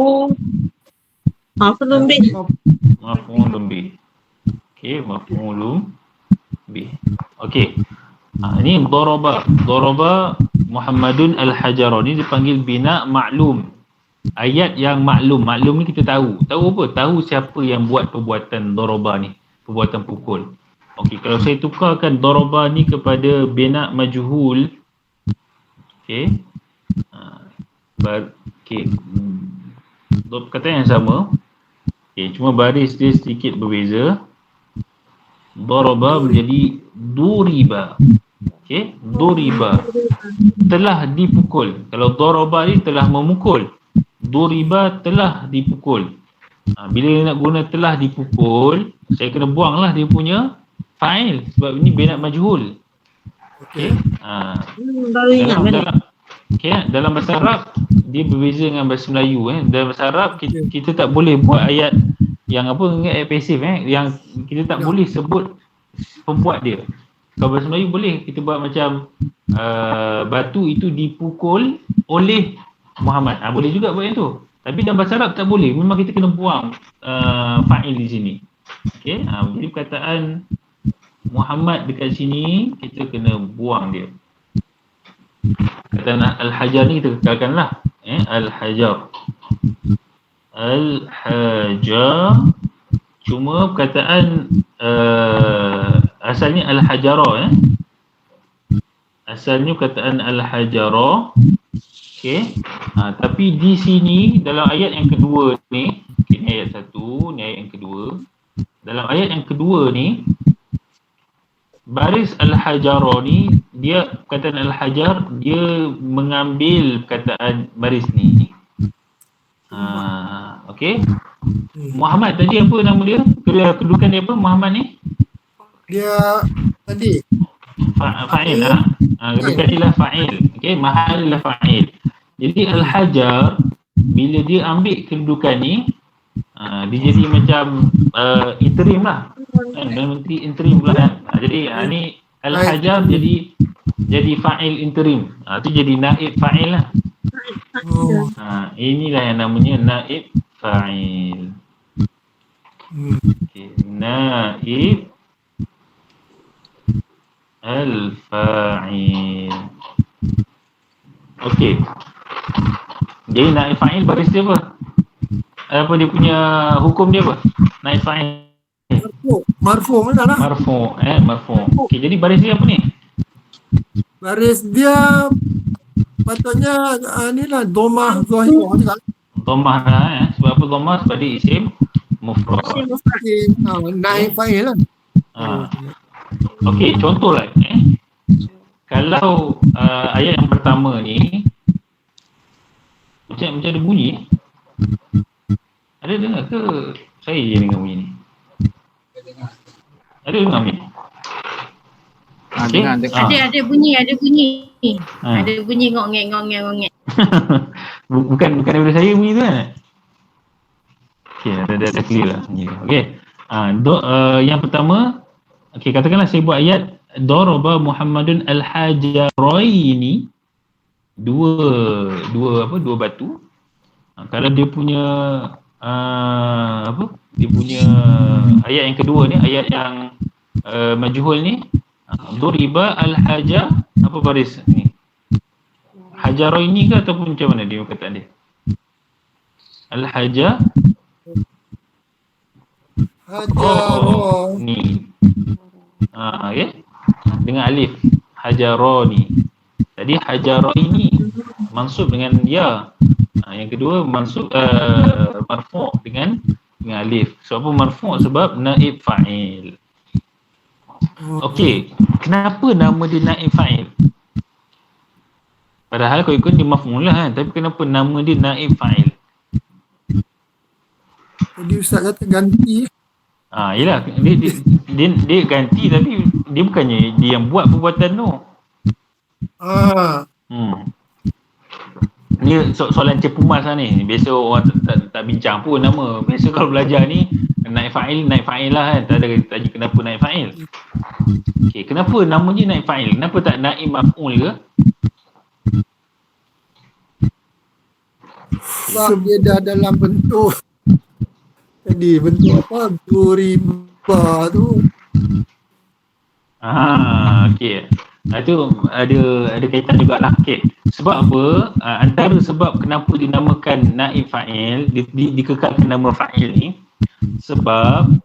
Maf'ulun bih. maf'ulun bih. Okey, maf'ulun bih. Okey. Ini daraba Muhammadun al-hajara ni dipanggil bina maklum. Ayat yang maklum. Maklum ni kita tahu. Tahu apa? Tahu siapa yang buat perbuatan daraba ni, perbuatan pukul. Okey, kalau saya tukarkan daraba ni kepada bina majhul. Okey. Okey. Kata yang sama. Okey, cuma baris dia sedikit berbeza. Daraba menjadi duriba. Okey, duriba. Telah dipukul. Kalau daraba ni telah memukul. Duriba telah dipukul. Bila nak guna telah dipukul, saya kena buanglah dia punya fa'il sebab ini bina majhul. Okey. Baru ingat balik. Dalam bahasa Arab dia berbeza dengan bahasa Melayu. Dalam bahasa Arab kita tak boleh buat ayat yang ayat pasif yang kita tak boleh sebut pembuat dia. Kalau bahasa Melayu boleh kita buat macam batu itu dipukul oleh Muhammad. Boleh juga buat yang tu. Tapi dalam bahasa Arab tak boleh. Memang kita kena buang fa'il di sini. Okey. Jadi perkataan Muhammad dekat sini kita kena buang dia. Perkataan al-hajar ni kita kekalkanlah. Al-hajar. Al-hajar. Cuma perkataan asalnya al-hajara. Asalnya perkataan al-hajara. Okey. Tapi di sini dalam ayat yang kedua ni, ini ayat 1, ni ayat yang kedua. Dalam ayat yang kedua ni baris al-hajara ni dia perkataan al-hajar dia mengambil perkataan baris ni. Okey. Muhammad tadi apa nama dia? Kedudukan dia apa Muhammad ni? dia tadi Fa'il kedudukan dia lah fa'il. Okey, mahal lah fa'il. Jadi al-hajar bila dia ambil kedudukan ni dia jadi macam interim lah. Menteri interim pula kan. Jadi ni al-hajar jadi fa'il interim. Tu jadi naib fa'il lah. Oh. Inilah yang namanya naib fa'il. Okey, naib al-fa'il. Okey. Jadi naib fa'il baris dia apa? Apa dia punya hukum dia apa? Naib fa'il Marfu mana lah? marfu, marfu. Okey, jadi baris dia apa ni? Baris dia patutnya ni lah domah zahir juga. Dhammah lah Sebab apa dhammah? Sebab dia isim mufrad. Naib fa'il lah. Okey, contohlah kalau ayat yang pertama ni macam ada bunyi. Ada dengar ke saya je dengar bunyi ni? Ada dengar ni? Dengar. Ada bunyi. Ada bunyi ngongek. bukan daripada saya bunyi tu kan? Okey, dah clear lah bunyi tu. Okey. Yang pertama, okey, katakanlah saya buat ayat daraba Muhammadun al-hajaraini, dua batu. Kalau dia punya dia punya ayat yang kedua ni, ayat yang majhul ni, duriba al-hajar, apa baris ni? Hajaraini ke ataupun macam mana dia kata dia? Al-hajar ni. Okay. Dengan alif hajarani. Jadi hajarani mansub dengan ya. Yang kedua mansub marfu' dengan alif. Sebab apa marfu'? Sebab naib fa'il. Okey, kenapa nama dia naib fa'il? Padahal kalau ikut dia maf'ul lah kan, tapi kenapa nama dia naib fa'il? Jadi Ustaz kata ganti. Yelah, dia ganti, tapi dia bukannya dia yang buat perbuatan tu. Ni soalan cepumas lah ni. Biasa orang tak bincang pun nama. Biasa kalau belajar ni naib fa'il lah kan. Tak ada tanya kenapa naib fa'il. Okey, kenapa nama dia naib fa'il? Kenapa tak naib maf'ul ke? Sebab dia dah dalam bentuk tadi, bentuk apa? Duriba tu. Okey. Itu ada kaitan jugalah. Okey. Sebab apa? Antara sebab kenapa dinamakan naib fa'il, dikekalkan nama fa'il ni, sebab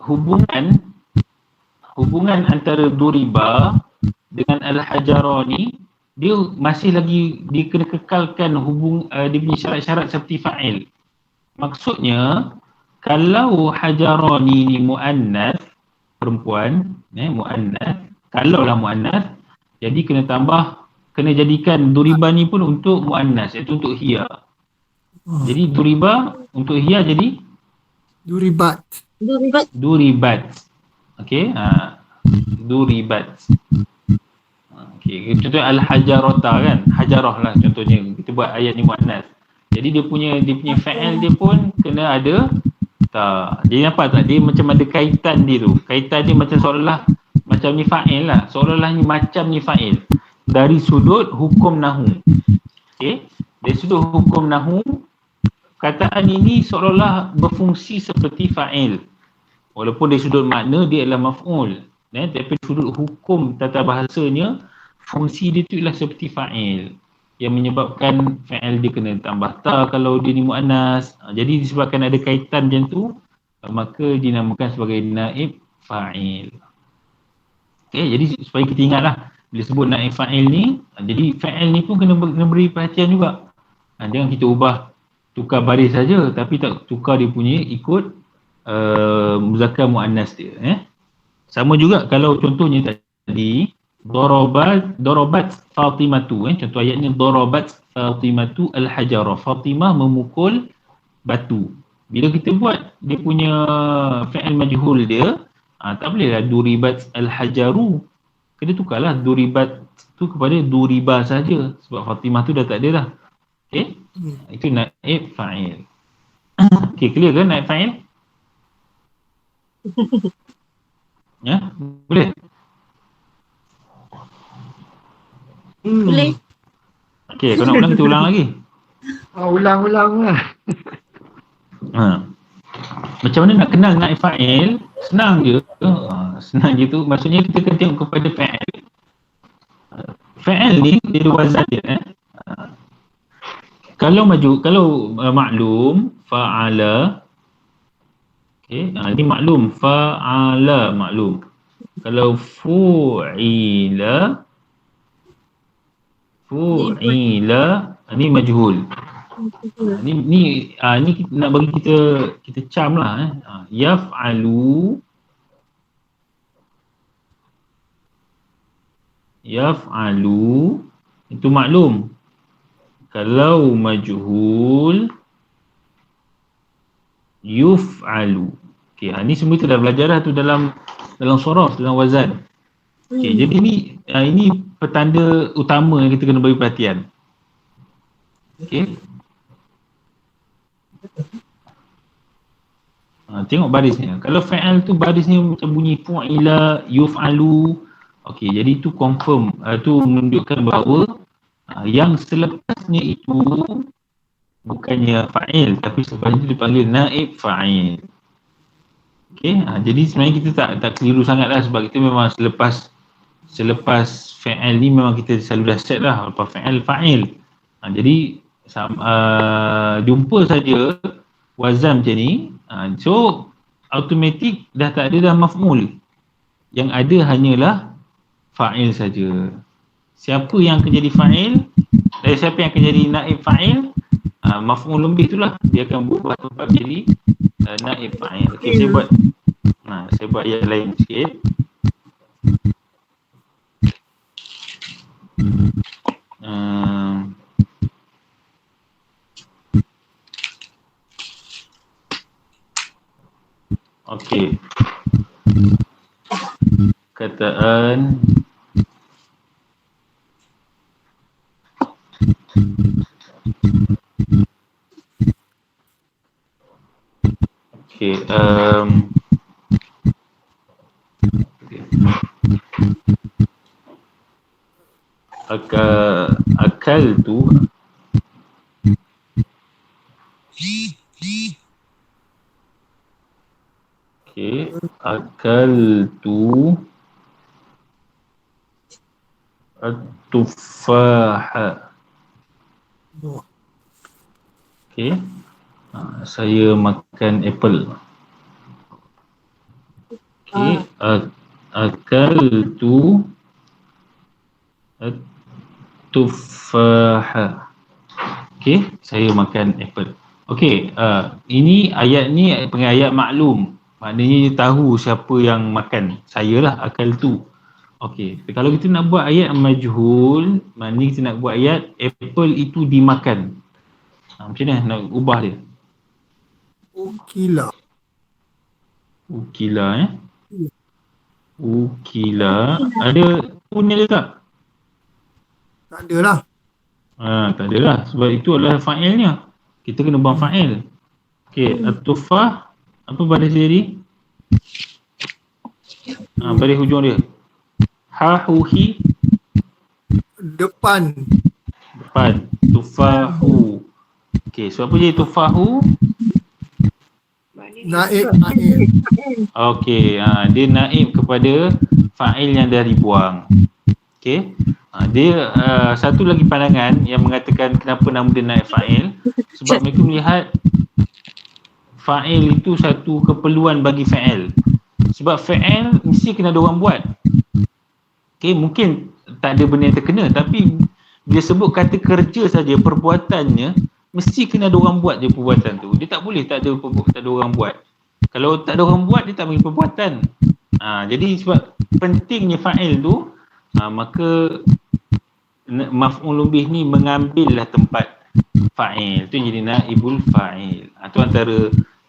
hubungan antara duriba dengan al-hajarani dia masih lagi dikena kekalkan dia punya syarat-syarat seperti fa'il. Maksudnya kalau hajarani ni muannas, perempuan, muannas, kalaulah muannas, jadi kena jadikan duriba ni pun untuk muannas, iaitu untuk hiya. Jadi duriba untuk hiya jadi Duribat. Okey, duribat. Okey, contohnya al-hajarata kan, hajarah lah contohnya. Kita buat ayat ni muannas. Jadi dia punya fa'il dia pun kena ada dia nampak tak? Dia macam ada kaitan dia tu. Kaitan dia macam seolah-olah macam ni fa'il lah. Seolah-olah ni macam ni fa'il. Dari sudut hukum nahu. Okey, dari sudut hukum nahu, kataan ini seolah-olah berfungsi seperti fa'il. Walaupun dari sudut makna dia adalah maf'ul. Tapi sudut hukum tata bahasanya, fungsi dia tu ialah seperti fa'il, yang menyebabkan fa'il dia kena tambah ta kalau dia ni mu'annas. Jadi disebabkan ada kaitan macam tu, maka dinamakan sebagai naib fa'il. Okay, jadi supaya kita ingatlah bila sebut naib fa'il ni, jadi fa'il ni pun kena beri perhatian juga. Jangan kita tukar baris saja, tapi tak tukar dia punya ikut muzakkar mu'annas dia. Sama juga kalau contohnya tadi darabat Fatimatu, contoh ayatnya darabat Fatimatu al-hajara, Fatimah memukul batu. Bila kita buat dia punya fa'il majhul dia, tak bolehlah duribat al-hajaru, kena tukarlah duribat tu kepada duriba saja, sebab Fatimah tu dah tak ada dah. Okey, itu naib fa'il. Okey, clear ke naib fa'il? Ya, boleh? Boleh. Okey, kau nak ulang, kita ulang lagi. Ulang-ulang lah. Macam mana nak kenal naib fa'il? Senang je. Senang je tu. Maksudnya kita kena tengok kepada fa'il. Fa'il ni dia ada wazan dia. Kalau maklum fa'ala. Okey, ini maklum fa'ala maklum. Kalau fu'ila ni majhul. Ni nak bagi kita cam lah. Yaf'alu itu maklum. Kalau majhul yuf'alu. Okey, ni semua kita dah belajar dah tu dalam sorof, dalam wazan. Okey, jadi ini petanda utama yang kita kena bagi perhatian. Okey. Tengok barisnya. Kalau fa'al tu barisnya macam bunyi fu'ila, yuf'alu. Okey, jadi tu confirm, tu menunjukkan bahawa yang selepasnya itu bukannya fa'il, tapi sebenarnya dipanggil naib fa'il. Okey, jadi sebenarnya kita tak keliru sangatlah, sebab kita memang selepas fa'il ni memang kita selalu dah set lah lepas fa'il. Jadi jumpa saja wazan macam ni, so automatik dah tak ada dah maf'ul. Yang ada hanyalah fa'il saja. Siapa yang akan jadi fa'il, siapa yang akan jadi naib fa'il, maf'ul lebih itulah dia akan berubah tempat jadi naib fa'il. Okey, saya buat yang lain sikit. Okey. Kataan akal tu at-tufaha. Okey. Saya makan apple. Okey, akal tu at-tufaha. Okey, saya makan apple. Okey, ini ayat ni ayat maklum. Maknanya dia tahu siapa yang makan. Saya lah akal tu. Okey, kalau kita nak buat ayat majhul, maknanya kita nak buat ayat apple itu dimakan. Macam mana nak ubah dia? Ukila. Ukila. Ada pun ada tak? Tak ada lah. Tak ada lah. Sebab itu adalah fa'ilnya. Kita kena buang fa'il. Okey, at-tufah. Apa baris dia tadi? Baris hujung dia. Ha-hu-hi. Depan. Tufahu. Okey, so apa jadi tufahu? Naib. Okey, dia naib kepada fa'il yang dah dibuang. Okey. Dia satu lagi pandangan yang mengatakan kenapa nama dia naib fa'il, sebab mereka melihat fa'il itu satu keperluan bagi fa'il. Sebab fa'il mesti kena ada orang buat. Okey, mungkin tak ada benda yang terkena, tapi dia sebut kata kerja saja, perbuatannya mesti kena ada orang buat je perbuatan tu. Dia tak boleh tak ada orang buat. Kalau tak ada orang buat, dia tak bagi perbuatan. Jadi sebab pentingnya fa'il tu, maka maf'ul bih ni mengambillah tempat fa'il. Tu jadi naibul fa'il. Itu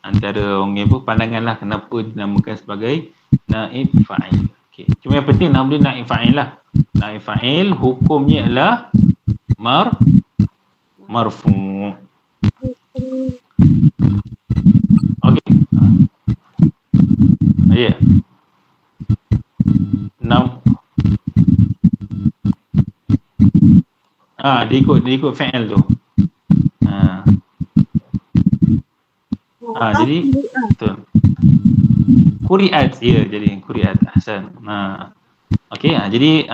antara orang pandangan lah kenapa dinamakan sebagai naib fa'il. Okay. Cuma yang penting nama dia naib fa'il lah. Naib fa'il hukumnya adalah marfu'. Okey. Ya. Dia ikut fa'il tu. Jadi betul. Quri'at, ya, jadi Quri'at. Ahsan. Okey, jadi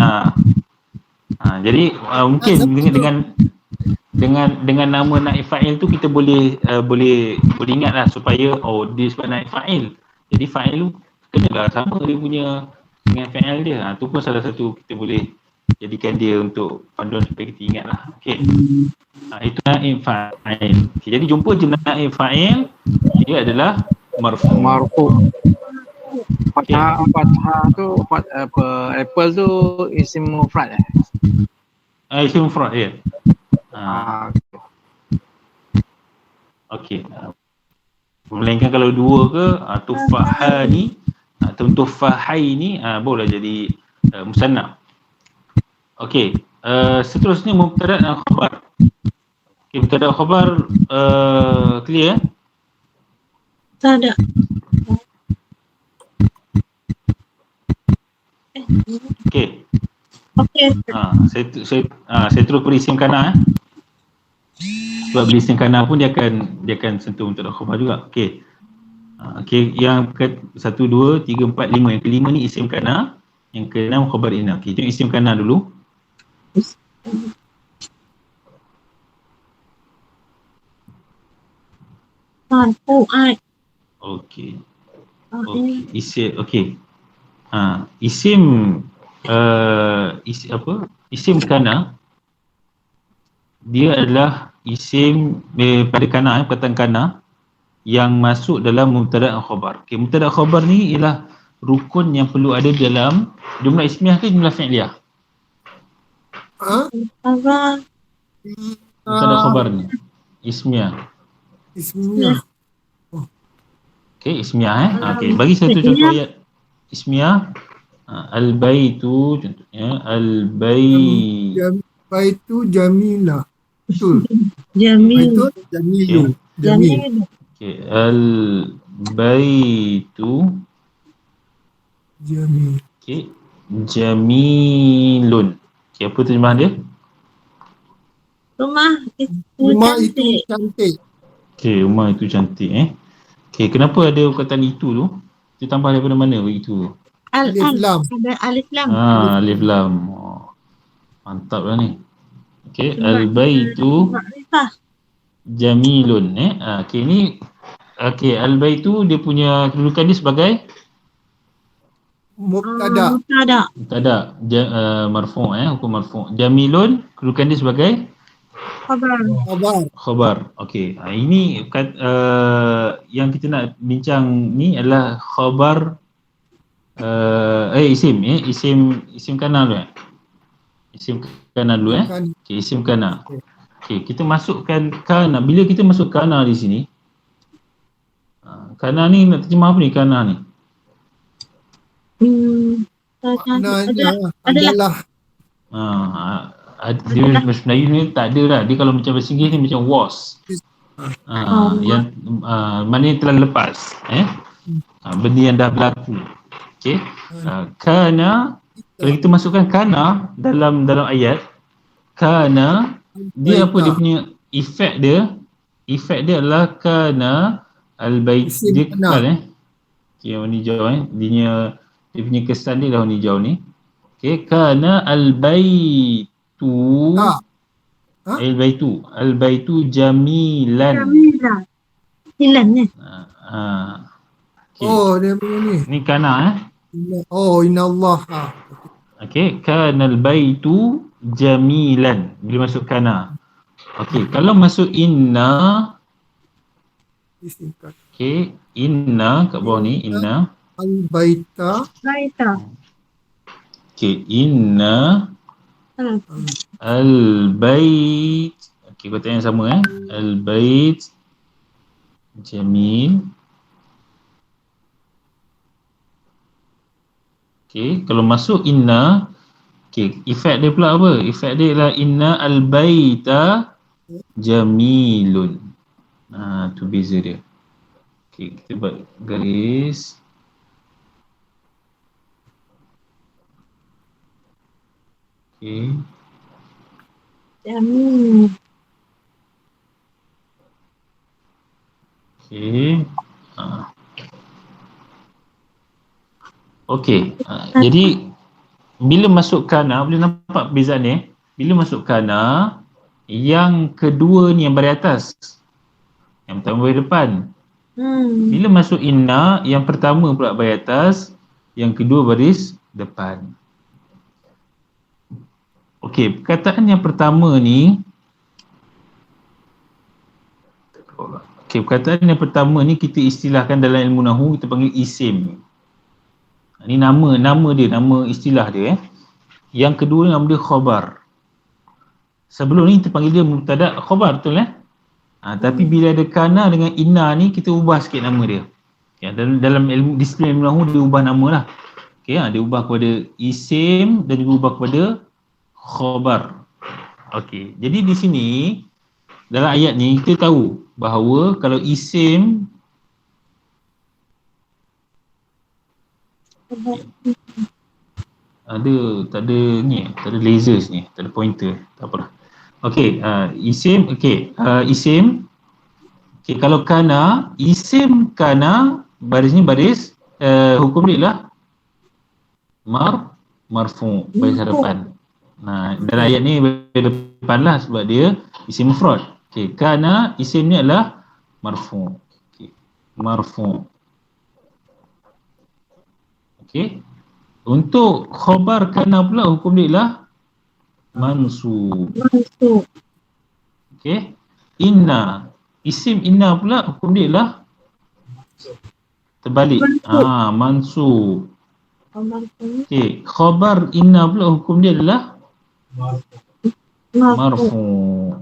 mungkin dengan nama naib fa'il tu kita boleh ingatlah supaya dia sebab naib fa'il. Jadi fa'il tu kenalah sama dia punya dengan fa'il dia. Tu pun salah satu kita boleh jadikan dia untuk panduan supaya kita ingatlah. Okey. Itu naib fa'il. Jadi jumpa je naib fa'il, dia adalah marfu'. Fathah tu apple tu isim mufrad Isim mufrad, ya. Okey. Melainkan kalau dua ke tufahani atau tufahaini boleh jadi musanna. Okey. Seterusnya mubtada dan khabar. Okey, mubtada dan khabar clear? Tak ada. Okey. Okey. Saya terus beri isim kana. Sebab beri isim kana pun dia akan sentuh mubtada dan khabar juga. Okey. Okey, yang 1 2 3 4 5, yang kelima ni isim kana, yang keenam khabar inna. Okey, tengok isim kana dulu. Marfu'at. Okey. Isim, okey. Isim isim kana, dia adalah isim pada kana, perkataan kana yang masuk dalam mubtada dan khabar. Okey, mubtada dan khabar ni ialah rukun yang perlu ada dalam jumlah ismiah ke jumlah fi'liyah? Khabar. Mubtada dan khabar ni ismiah. Okey, ismiah okey, bagi satu contoh ayat ismiah. Al-baitu contohnya, Baitu Jamilah. Betul. Jamil. Baitu Jamilu. Jamil. Okey, al-baitu Jamil. okey, jamilun. Okey, apa terjemahan dia? Rumah itu cantik. Okey, rumah itu cantik. Okey, kenapa ada perkataan itu tu? Dia tambah daripada mana begitu? Alif lam. Ada alif lam. Alif lam. Mantap lah ni. Okey, al-baitu jamilun. Okey, ni al-baitu dia punya kedudukan dia sebagai Mubtada. mubtada, marfu', hukum marfu'. Jamilun kedudukan dia sebagai khabar. Okey, ini yang kita nak bincang ni adalah khabar isim kana dulu. Isim kana dulu. Okey, isim kana. Okey, kita masukkan kana. Bila kita masuk kana di sini, kana ni nak terjemah apa ni kana ni? Adalah. Dia bahasa Melayu ni tak ada lah. Dia kalau macam bahasa Inggeris ni macam was. Yang maknanya telah lepas. Benda yang dah berlaku. Okey. Kana, kalau kita masukkan kana dalam ayat, kana dia apa dia punya efek dia adalah kana al-bait, dia kekal okey, warna hijau dia punya kesan dia dah warna hijau ni. Okey, kana al-baitu al-baitu jamilan. Hilang ni. Okay. Dia punya ni. Ni kana Inallah. Okey, kanal baitu jamilan. Bila masuk kana. Okey, kalau masuk inna. Okey, inna kat bawah ni, inna. Al-baita. Okey, inna al-bait. Okey, kata yang sama al-bait jamil. Okey, kalau masuk inna, okey, efek dia pula apa? Efek dia ialah inna al-baita jamilun. Tu beza dia. Okey, kita buat garis. Okey. Jamin. Okey. Okey. Jadi bila masuk kana, boleh nampak perbezaan ni? Bila masuk kana, yang kedua ni yang baris atas. Yang pertama baris depan. Bila masuk inna, yang pertama pula baris atas, yang kedua baris depan. Okey, perkataan yang pertama ni, perkataan yang pertama ni kita istilahkan dalam ilmu nahwu, kita panggil isim. Ni nama dia, nama istilah dia. Yang kedua nama dia khabar. Sebelum ni kita panggil dia mubtada khabar, betul tapi bila ada kana dengan inna ni, kita ubah sikit nama dia. Dalam ilmu disiplin ilmu nahwu dia ubah nama lah. Dia ubah kepada isim dan juga ubah kepada khabar. Jadi di sini dalam ayat ni kita tahu bahawa kalau isim tak ada lasers ni, tak ada pointer, tak apalah. Isim, isim. Kalau kana, isim kana, baris ni baris hukum dia lah marfu, baris hadapan. Dalam ayat ni baris depan lah sebab dia isim mufrad. Kana isim ni adalah marfu. Marfu. Untuk khabar kana pula hukum dia adalah mansub. Inna, isim inna pula hukum dia adalah terbalik. Mansub. Khabar inna pula hukum dia adalah marfu.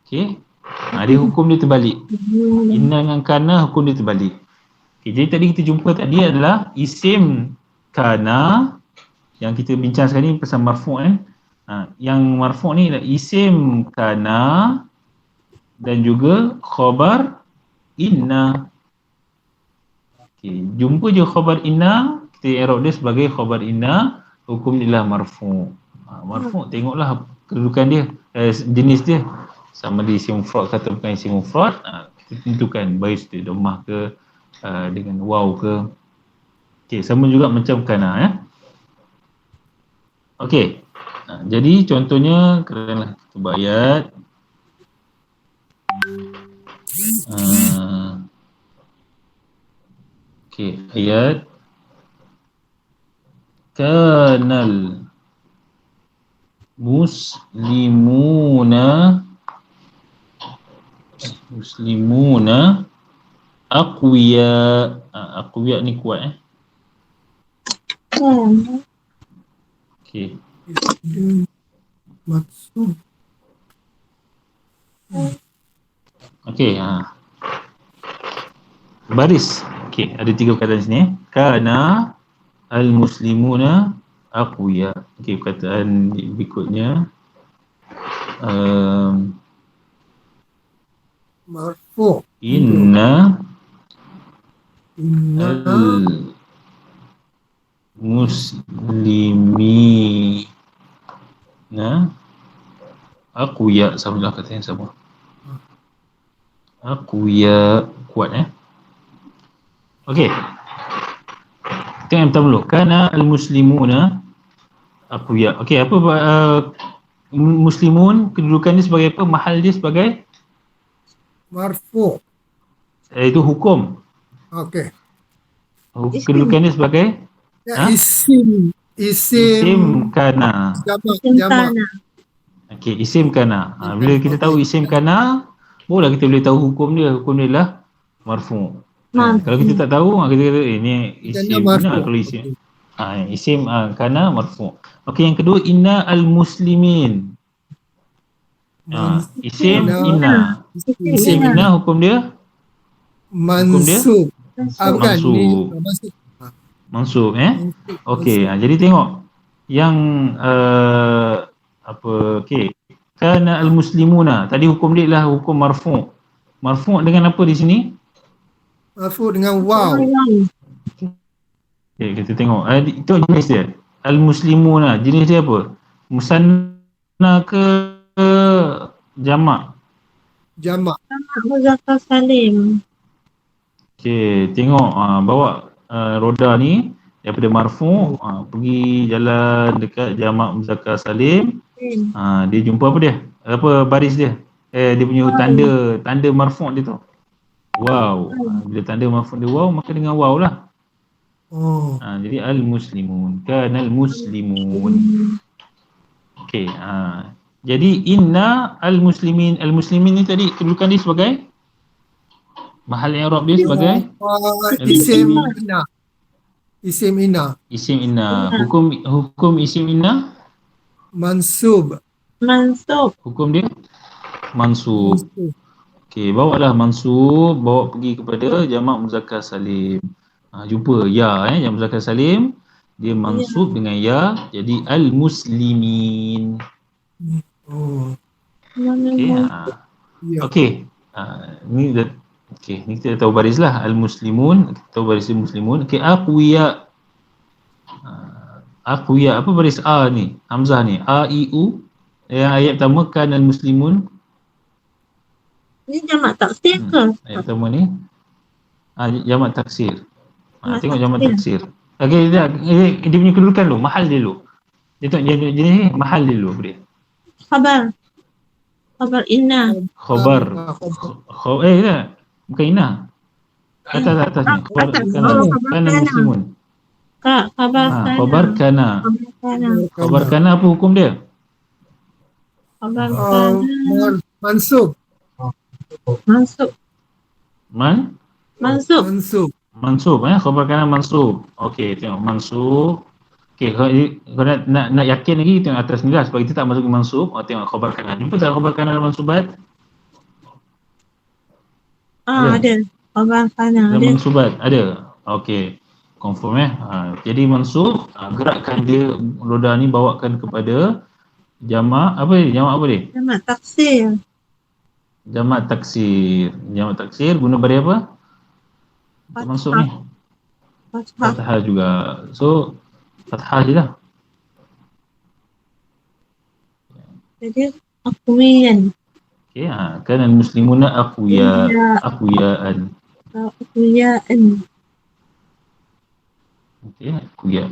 Dia hukum dia terbalik. Inna dengan kana hukum dia terbalik. Jadi tadi kita jumpa tadi adalah isim kana, yang kita bincang sekarang ni pasal marfu' yang marfu' ni adalah isim kana dan juga khabar inna. Jumpa je khabar inna, kita i'rab dia sebagai khabar inna, hukum dia adalah marfu'. Marfu' tengoklah kedudukan dia, jenis dia, sama dia isim mufrad atau bukan isim mufrad. Kita tentukan baris dia dhammah ke dengan waw ke. Sama juga macam kana jadi contohnya katakanlah kita buat ayat ayat kanal muslimuna aqwiya. Aqwiya ni kuat Maksud. Baris. Ada 3 perkataan sini. Kana al-muslimuna aqwiya. Perkataan berikutnya Marfu. Inna muslimina aqwiya. Sama lah kata yang sama. Aqwiya, kuat kita yang pertama dulu. Kana al-muslimuna aqwiya. Apa muslimun, kedudukan dia sebagai apa? Mahal dia sebagai Marfu. itu hukum. Kedudukan dia sebagai isim kana. Jamak. Isim kana. Bila kita tahu isim kana, barulah kita boleh tahu hukum dia. Hukum dia adalah marfu. Kalau kita tak tahu, kita kata ini isim kana. Kalau isim kana marfu. Yang kedua, inna al-muslimin. Isim inna. Isim inna hukum dia Mansub. Mansub. Jadi tengok yang kana al-muslimuna tadi hukum dia adalah hukum marfu'. Marfu' dengan apa di sini? Marfu dengan waw. Kita tengok itu jenis dia. Al-muslimuna jenis dia apa? Musanna ke jamak? Jamak. Muzakkar salim. Okey, tengok bawa roda ni daripada marfu' pergi jalan dekat jamak muzakkar salim. Dia jumpa apa dia? Apa baris dia? Dia punya tanda marfu' dia tu. Wow. Bila tanda marfu' dia wow, maka dengan wow lah. Oh. Jadi al-muslimun, kanal muslimun. Okey, jadi inna al-muslimin. Al-muslimin ni tadi kedudukan dia sebagai mahal i'rab dia sebagai Isim inna. Isim inna. isim inna. Hukum isim inna, Mansub. Mansub. hukum dia mansub. Okey, bawalah mansub, bawa pergi kepada jamak muzakkar salim. Jumpa ya jamak muzakkar salim, dia mansub dengan ya, jadi al-muslimin. Oh. Okey. Ya. Okey. Ni dah okey, ni kita tahu baris lah al-muslimun, kita tahu baris muslimun. Okey, aqwiya. Aqwiya apa baris a ni? Hamzah ni. A I U. Yang ayat pertama kan al-muslimun. Ini jamak taksir ke? Ayat pertama ni jamak taksir. Jamak Tengok jamak taksir. taksir. Okey, dia punya kedudukan dulu, mahal dia dulu. Dia tengok jenis mahal dia dulu apa dia? Khabar. Khabar inna. Khabar. Tak. Bukan inna. Atas ni. Khabar kana muslimun. Khabar kana. Khabar kana. Khabar kana apa hukum dia? Khabar kana. Mansub. Mansub. Mansub. Mansub khabar kana mansub. Okey, tengok mansub. Okey, kalau nak yakin lagi tengok atas ni lah sebab kita tak masuk ke mansub. Tengok khabar kana. Jumpa tak khabar kana dalam mansubat? Ada. Khabar kana Dalam ada. mansubat ada. Okey. Confirm Jadi mansub, gerakkan dia roda ni bawakan kepada jamak apa dia? Jamak apa dia? Jamak taksir. Jamak taksir. Jamak taksir guna baris apa? Untuk mansub ni. Fathah. Fathah juga. So fathah je lah. Jadi aqwiyan. Okey, kan al-muslimuna aqwiyaan. Aqwiyaan. Okey, aqwiya.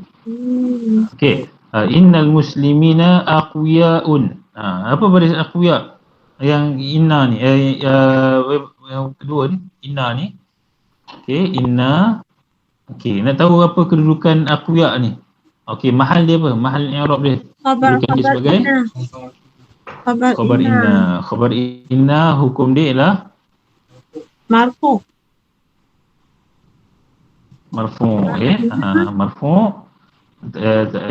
Okey, innal muslimina aqwiyaun. Apa baris aqwiya? Yang inna ni, yang kedua ni, inna ni. Okey, inna. Okey, nak tahu apa kedudukan aqwiya ni? Okey, mahal dia apa? Mahal i'rab dia. Khabar Kedudukan dia sebagai inna. khabar inna. Khabar inna hukum dia ialah Marfu. marfu', marfu'.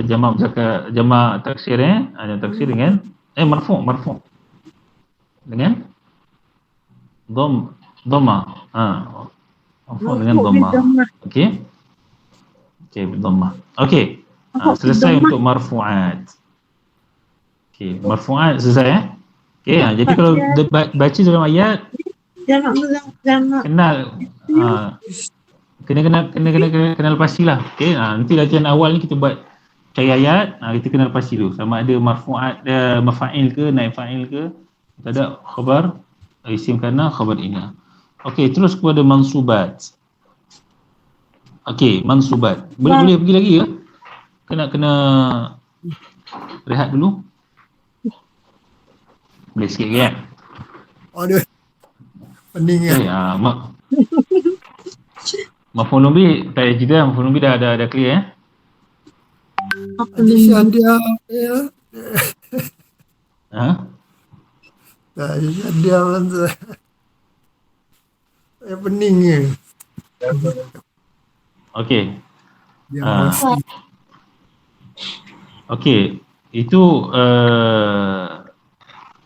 Jamak muzakkar, jamak taksir jamak taksir dengan marfu'. Dengan dhamma. Marfu' dengan dhamma. Okey. Okey, dhamma. Okey. Selesai untuk marfu'at. Okey, marfu'at selesai Okey, jadi kalau baca dalam ayat Jamak muzakkar. kenal kenal pastilah. Okey, nanti latihan awal ni kita buat cari ayat, kita kenal pasti dulu sama ada marfu'at mafa'il ke, naib fa'il ke, kita ada khabar isim kana, khabar inna. Okey, terus kepada mansubat. Okey, mansubat. Boleh pergi lagi ke? Kena rehat dulu. Boleh sikit ke kan? Aduh. Pening Okay, mafhum lebih tak payah cerita, mafhum lebih dah clear Haji Syadia ya. Haji Syadia saya pening ke. Okey. Dia masih Okey, itu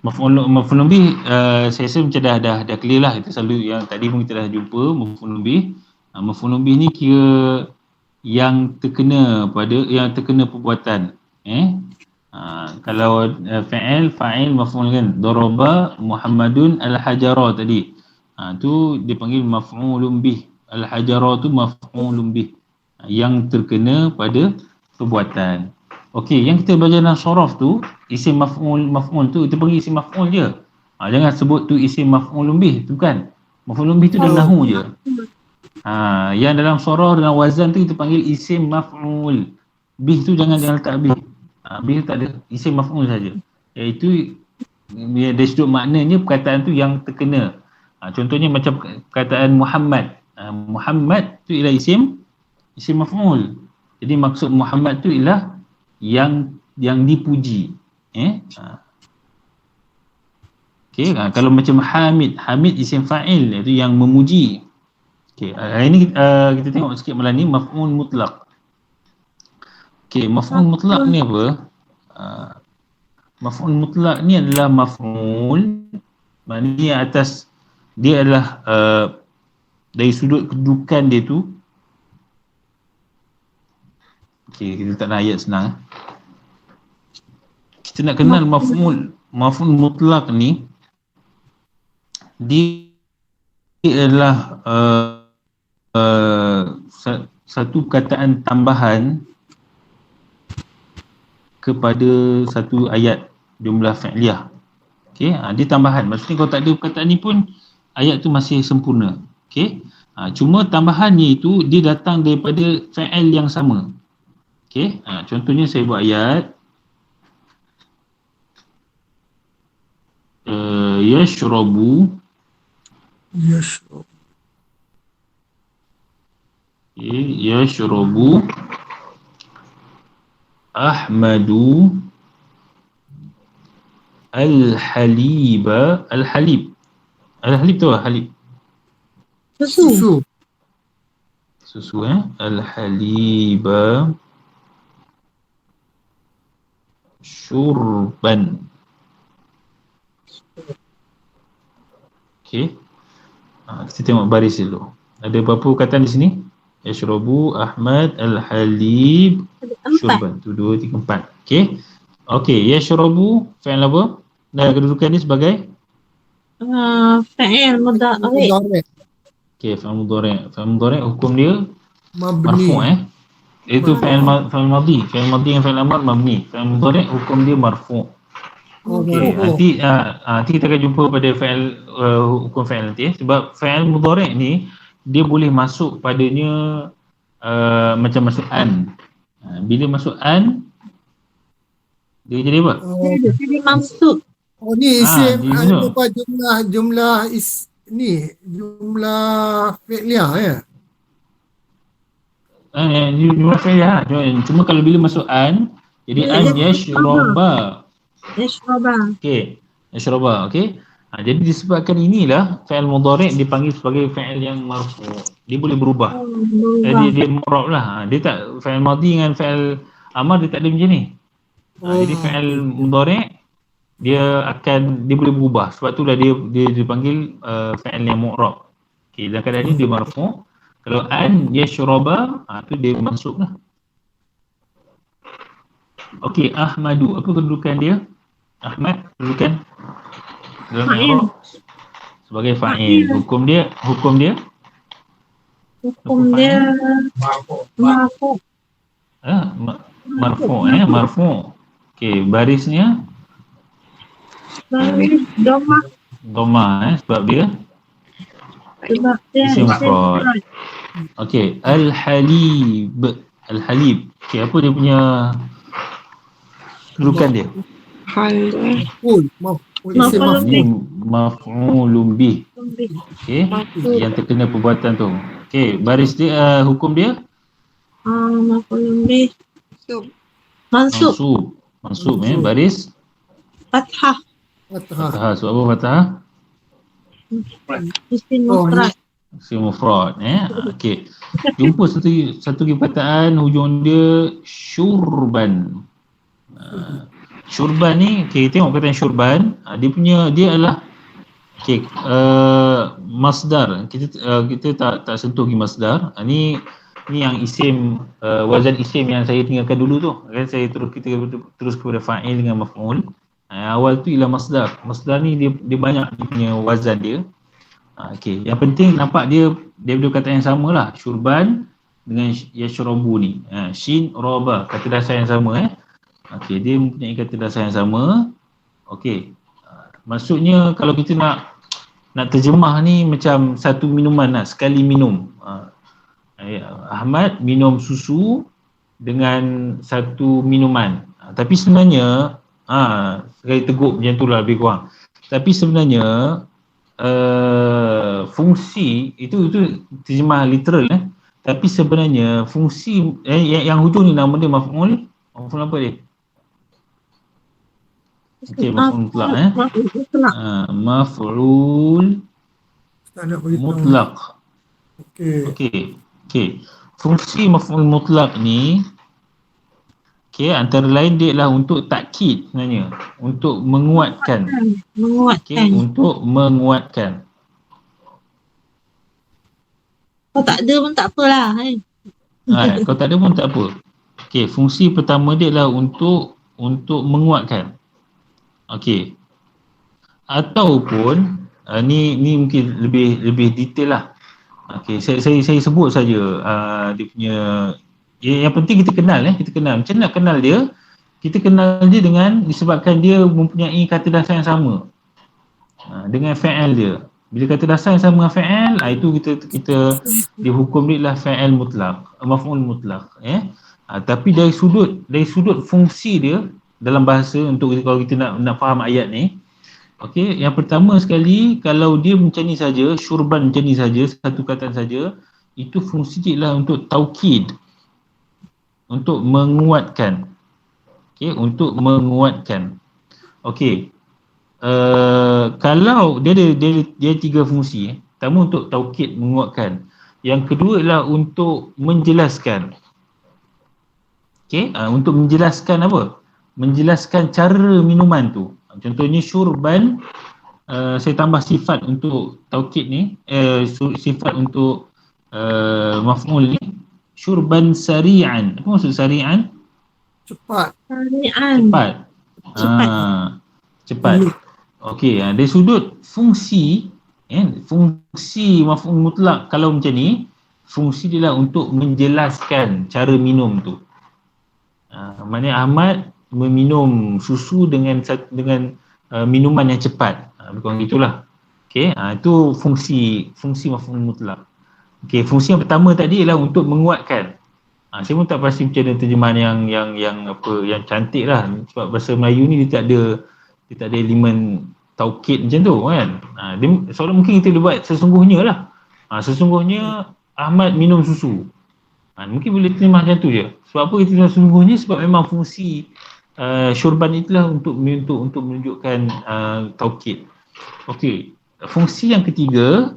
mafhum lebih saya rasa macam dah clear lah. Kita selalu yang tadi pun kita dah jumpa mafhum lebih. Mafhum lebih ni kira yang terkena perbuatan. Kalau fa'il maf'ul kan, daraba Muhammadun al-hajara tadi. Tu dipanggil maf'ulun bih. Al-hajara tu maf'ulun bih. Yang terkena pada perbuatan. Okey, yang kita belajar dalam sorof tu, isim maf'ul tu, kita panggil isim maf'ul je. Jangan sebut tu isim maf'ul bih, tu kan. Maf'ul bih tu dalam nahu je. Yang dalam sorof, dalam wazan tu kita panggil isim maf'ul. Bih tu jangan letak bih. Bih tak ada, isim maf'ul saja. Iaitu dari sudut maknanya perkataan tu yang terkena. Contohnya macam perkataan Muhammad. Muhammad tu ialah isim maf'ul. Jadi maksud Muhammad tu ialah yang dipuji. Okey, kalau macam Hamid isim fa'il, iaitu yang memuji. Okey, hari ni kita tengok sikit malam ni maf'ul mutlaq. Okey, maf'ul mutlaq ni apa? Maf'ul mutlaq ni adalah maf'ul, maknanya atas dia adalah dari sudut kedudukan dia tu. Okey, kita tak nak ayat senang. Kita nak kenal maf'ul mutlaq ni, dia adalah satu perkataan tambahan kepada satu ayat jumlah fi'liyah. Okey, dia tambahan. Maksudnya kalau tak ada perkataan ni pun ayat tu masih sempurna. Okey. Cuma tambahannya itu dia datang daripada fi'il yang sama. Okey. Contohnya saya buat ayat yashrabu. Yashrabu Ahmadu Al-Halib tu lah, halib. Susu. Susu Al-Halib syurban. Okey. Kita tengok baris dulu. Ada berapa perkataan di sini? Yashrabu Ahmad Al-Halib syurban. Tu 2, 3, 4. Okey. Okey, yashrabu fi'il apa? Dan kedudukan dia sebagai fa'il mudhari'. okey, fi'il mudhari'. Fi'il mudhari' hukum dia Mabni. marfu'. Itu fi'il madhi. Fi'il madhi dengan fi'il amr mabni. Fi'il mudhari' hukum dia marfu'. Okey, nanti kita akan jumpa pada fi'il hukum fi'il nanti sebab fi'il mudhari' ni dia boleh masuk padanya macam masuk an. Bila masuk an dia jadi apa? Jadi maksud. Ni isim dia apa jumlah fi'liyah ya. Jumlah fi'liyah. Cuma kalau bila masuk an, jadi an yashraba. Okey, yashraba. Okey. Jadi disebabkan inilah fi'il mudhari' dipanggil sebagai fi'il yang marfu'. Dia boleh berubah. Jadi dia mu'rab lah. Dia tak fi'il madhi dengan fi'il amr dia tak ada macam ni. Jadi fi'il mudhari' dia boleh berubah. Sebab itulah dia dipanggil fi'il yang mu'rab. Okey, dalam keadaan ni dia marfu'. Kalau an yashraba, tu dia masuk lah. Okey, Ahmadu, apa kedudukan dia? Ahmad, kedudukan dalam i'rab sebagai fa'il. Hukum dia marfu'. Marfu'. Okey, barisnya dhamma sebab dia isim mufrad. Okey, Al-Halib. Okey, apa dia punya kedudukan dia? Maf'ulun bih. Okey, yang terkena perbuatan tu. Okey, baris dia hukum dia Maf'ulun bih. Mansub. Baris Fathah. fathah. Sebab apa fathah? Isim mufrad. Isim mufrad. Okey, jumpa satu perkataan hujung dia syurban. Syurban ni, kita tengok perkataan syurban, dia adalah masdar. Kita tak sentuh lagi masdar. Ni yang isim, wazan isim yang saya tinggalkan dulu tu. Kan kita terus kepada fa'il dengan maf'ul. Awal tu ialah masdar. Masdar ni dia banyak dia punya wazan dia. Okey, yang penting nampak dia perkataan yang samalah. Syurban dengan yashrabu ni. Shin roba, kata dasar yang sama Okey, dia mempunyai kata dasar yang sama. Okey. Maksudnya kalau kita nak terjemah ni macam satu minuman lah, sekali minum. Ahmad minum susu dengan satu minuman. Tapi sebenarnya sekali teguk macam tu lah lebih kurang. Tapi sebenarnya fungsi itu terjemah literal tapi sebenarnya fungsi yang hujung ni nama dia maf'ul apa dia? Okey, maf'ul mutlaq maf'ul Tak nak beritahu. mutlaq. Okey. Okey. Fungsi maf'ul mutlaq ni antara lain dia adalah untuk takkid sebenarnya, untuk menguatkan. Untuk menguatkan. Kalau tak ada pun tak apalah. Kalau tak ada pun tak apa. Okey, fungsi pertama dia adalah untuk menguatkan. Okey. Ataupun ni mungkin lebih detail lah. Okey, saya sebut saja dia punya yang penting kita kenal Macam nak kenal dia? Kita kenal dia disebabkan dia mempunyai kata dasar yang sama. Dengan fa'al dia. Bila kata dasar yang sama dengan fa'al, itu kita dihukum dia adalah fa'al mutlaq, maf'ul mutlaq, tapi dari sudut fungsi dia dalam bahasa, untuk kalau kita nak faham ayat ni. Okey, yang pertama sekali, kalau dia macam ni saja, syurban macam ni saja, satu kataan saja, itu fungsi dia adalah untuk taukid, untuk menguatkan. Okey, untuk menguatkan. Okey. Kalau dia tiga fungsi. Pertama untuk taukid, menguatkan. Yang kedua adalah untuk menjelaskan. Okey, untuk menjelaskan apa? Menjelaskan cara minuman tu. Contohnya syurban, saya tambah sifat untuk taukid ni, sifat untuk maf'ul ni, syurban sari'an. Apa maksud sari'an? Cepat. Cepat. Okey, dari sudut fungsi, fungsi maf'ul mutlaq kalau macam ni, fungsi dia lah untuk menjelaskan cara minum tu. Maknanya Ahmad meminum susu dengan minuman yang cepat. Bukan gitulah. Okey, itu fungsi maf'ul mutlaq. Okey, fungsi yang pertama tadi ialah untuk menguatkan. Saya pun tak pasti macam mana terjemahan yang cantik lah, sebab bahasa Melayu ni dia tak ada elemen taukid macam tu kan. Soalan mungkin kita boleh buat sesungguhnya lah. Sesungguhnya Ahmad minum susu. Mungkin boleh terjemah macam tu je. Sebab apa kita terjemah sesungguhnya? Sebab memang fungsi syurban itulah untuk menunjukkan taukid. Okey, fungsi yang ketiga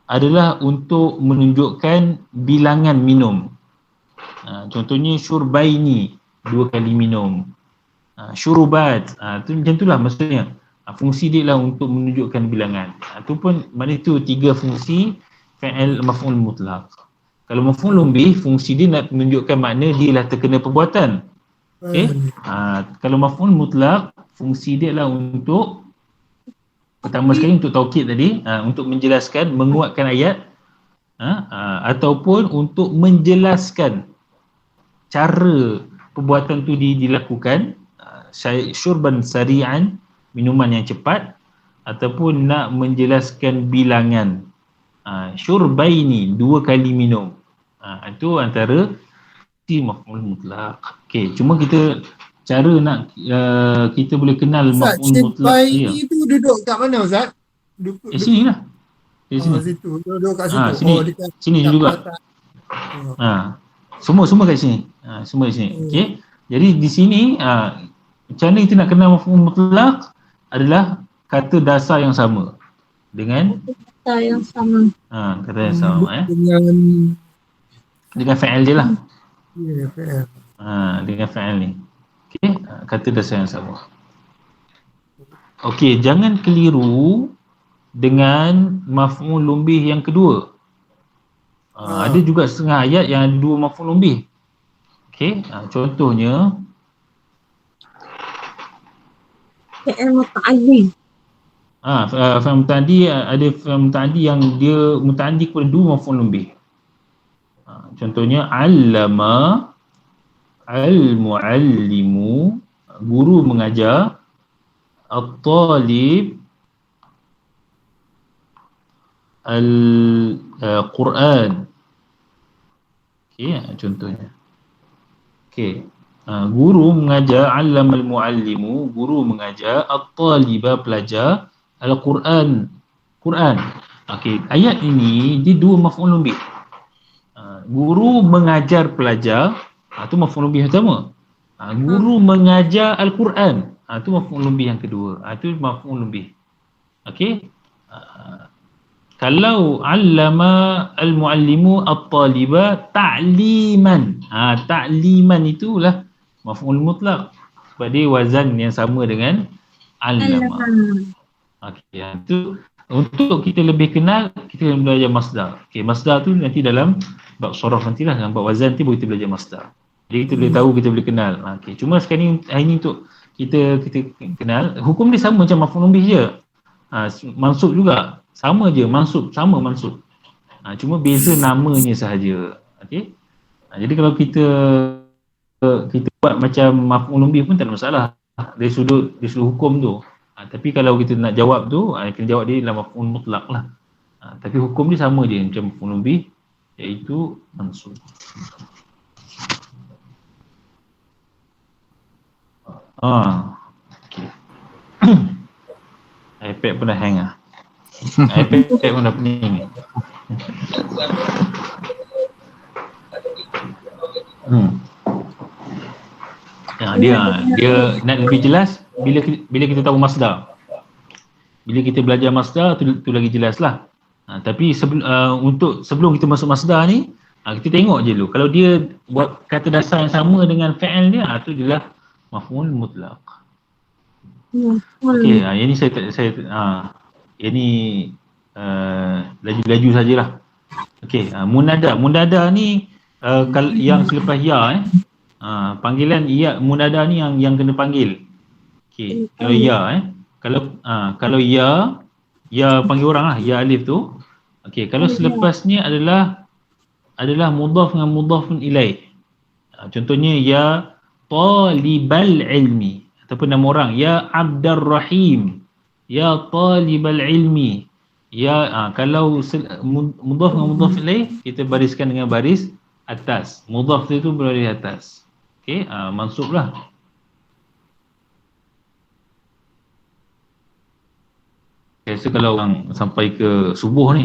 adalah untuk menunjukkan bilangan minum. Contohnya syurbaini, 2 kali minum. Syurubat, tu macam itulah maksudnya. Fungsi dia lah untuk menunjukkan bilangan. Itu pun maknanya itu 3 fungsi fa'al maf'ul mutlaq. Kalau maf'ul lebih, fungsi dia nak menunjukkan makna dia lah terkena perbuatan. Okey. Kalau maf'ul mutlaq, fungsi dia lah untuk pertama sekali untuk taukid tadi, untuk menjelaskan, menguatkan ayat, ataupun untuk menjelaskan cara perbuatan tu dilakukan, syurban sari'an, minuman yang cepat, ataupun nak menjelaskan bilangan. Syurbaini, 2 kali minum. Itu antara maf'ul mutlaq. Okey, cuma kita cara nak kita boleh kenal Ustaz, maf'ul mutlaq ni tu duduk kat mana Ustaz? sini lah. Di sini. Situ. Duduk kat situ. Sini. Dekat Sini juga. Semua kat sini. Semua di sini. Okey. Jadi di sini macam mana kita nak kenal maf'ul mutlaq adalah kata dasar yang sama dengan Kata yang sama. kata yang sama dengan fa'al dia lah. Ya, fa'al. Dengan fa'al ni. Okey, kata dasar yang sama. Okey, jangan keliru dengan maf'ul lumbih yang kedua. Ada juga setengah ayat yang ada 2 maf'ul lumbih. Okey, contohnya Fi'il muta'addi. Fi'il muta'addi, ada fi'il muta'addi yang dia muta'addi kepada 2 maf'ul lumbih. Contohnya allama al-muallimu guru mengajar, at-talib al-Quran. Okey, contohnya. Okey. Guru mengajar, allamal muallimu, guru mengajar, at-taliba pelajar, al-Quran, Quran. Okey, ayat ini dia dua maf'ul bih. Guru mengajar pelajar, itu maf'ul bih pertama. Guru mengajar al-Quran, itu maf'ul bih yang kedua. Itu maf'ul bih. Okey. Kalau allama al-muallimu at-taliba ta'liman. Ta'liman itulah maf'ul mutlaq. Sebab dia wazan yang sama dengan allama. Okey, itu untuk kita lebih kenal, kita kena belajar masdar. Okey, masdar tu nanti dalam bab sharaf nantilah, dalam bab wazan nanti baru kita belajar masdar. Jadi kita boleh tahu, kita boleh kenal. Okey, cuma sekarang hari ni untuk kita kenal, hukum dia sama macam maf'ul bih je. Mansub juga sama je, mansub sama mansub. Cuma beza namanya sahaja. Okey. Jadi kalau kita buat macam maf'ul bih pun tak ada masalah dari sudut hukum tu. Tapi kalau kita nak jawab tu, kena jawab dia dalam maf'ul mutlaq lah. Tapi hukum dia sama je macam maf'ul bih, iaitu mansub. Okay. iPad pun dah hang lah. iPad pun dah pening. Dia nak lebih jelas bila kita tahu masdar. Bila kita belajar masdar tu lagi jelas lah. Tapi sebelum kita masuk masdar ni, kita tengok je dulu. Kalau dia buat kata dasar yang sama dengan fa'il dia, tu jelas maf'ul mutlaq. Okey, yang ni yang ni laju-laju sajalah. Okey, munada ni yang selepas ya panggilan ya, munada ni yang kena panggil. Okey, kalau ya kalau ya panggil orang lah, ya alif tu. Okey, kalau selepasnya adalah mudhaf dengan mudhafun ilaih. Contohnya ya talibal ilmi, ataupun nama orang ya Abdur Rahim, ya talibal ilmi. Ya kalau mudhaf dengan mudhaf ilaih, kita bariskan dengan baris atas. Mudhaf tu berada di atas. Okey, mansub lah. Biasa kalau orang sampai ke subuh ni.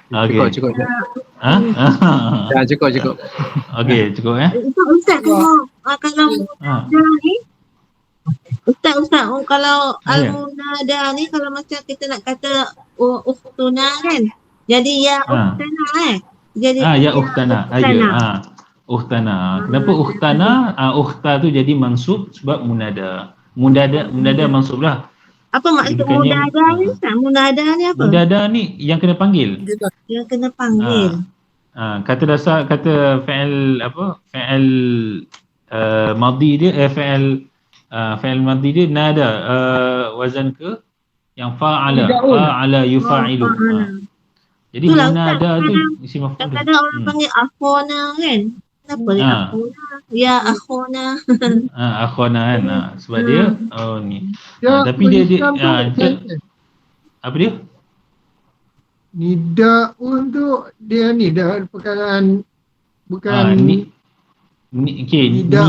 Okay. Cukup. Cukup. Okey, cukup Ustaz kalau munada ni, Ustaz kalau al-munada ni, kalau macam kita nak kata ukhtuna kan, jadi ya ukhtana jadi ya ukhtana ukhtana. Kenapa ukhtana? Ukhta tu jadi mansub sebab munada mansub lah. Apa maksud munada ni? Munada ni apa? Munada ni yang kena panggil. Yang kena panggil. Kata dasar, kata fa'il madhi dia, fa'il madhi dia nada, wazan ke yang fa'ala yufa'ilu. Jadi munada tu isi maf'ul. Kadang-kadang orang panggil akhona kan. Kenapa dia akhona? Ya akhona. Akhona kan. Sebab dia ni. Tapi dia apa dia? Nida untuk dia ni dah perkataan bukan okey, nida.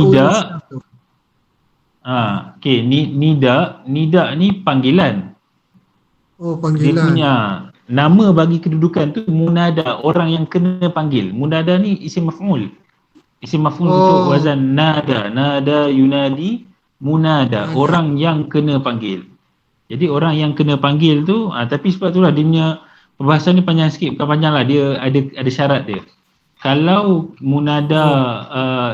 Okey, nida ni panggilan. Oh, panggilan. Dia punya nama bagi kedudukan tu munada, orang yang kena panggil. Munada ni isim maf'ul. Isim maf'ul untuk wazan nada yunadi munada, orang yang kena panggil. Jadi orang yang kena panggil tu, tapi sebab itulah dia punya perbahasan ni panjang sikit, bukan panjang lah, dia ada syarat dia. Kalau munada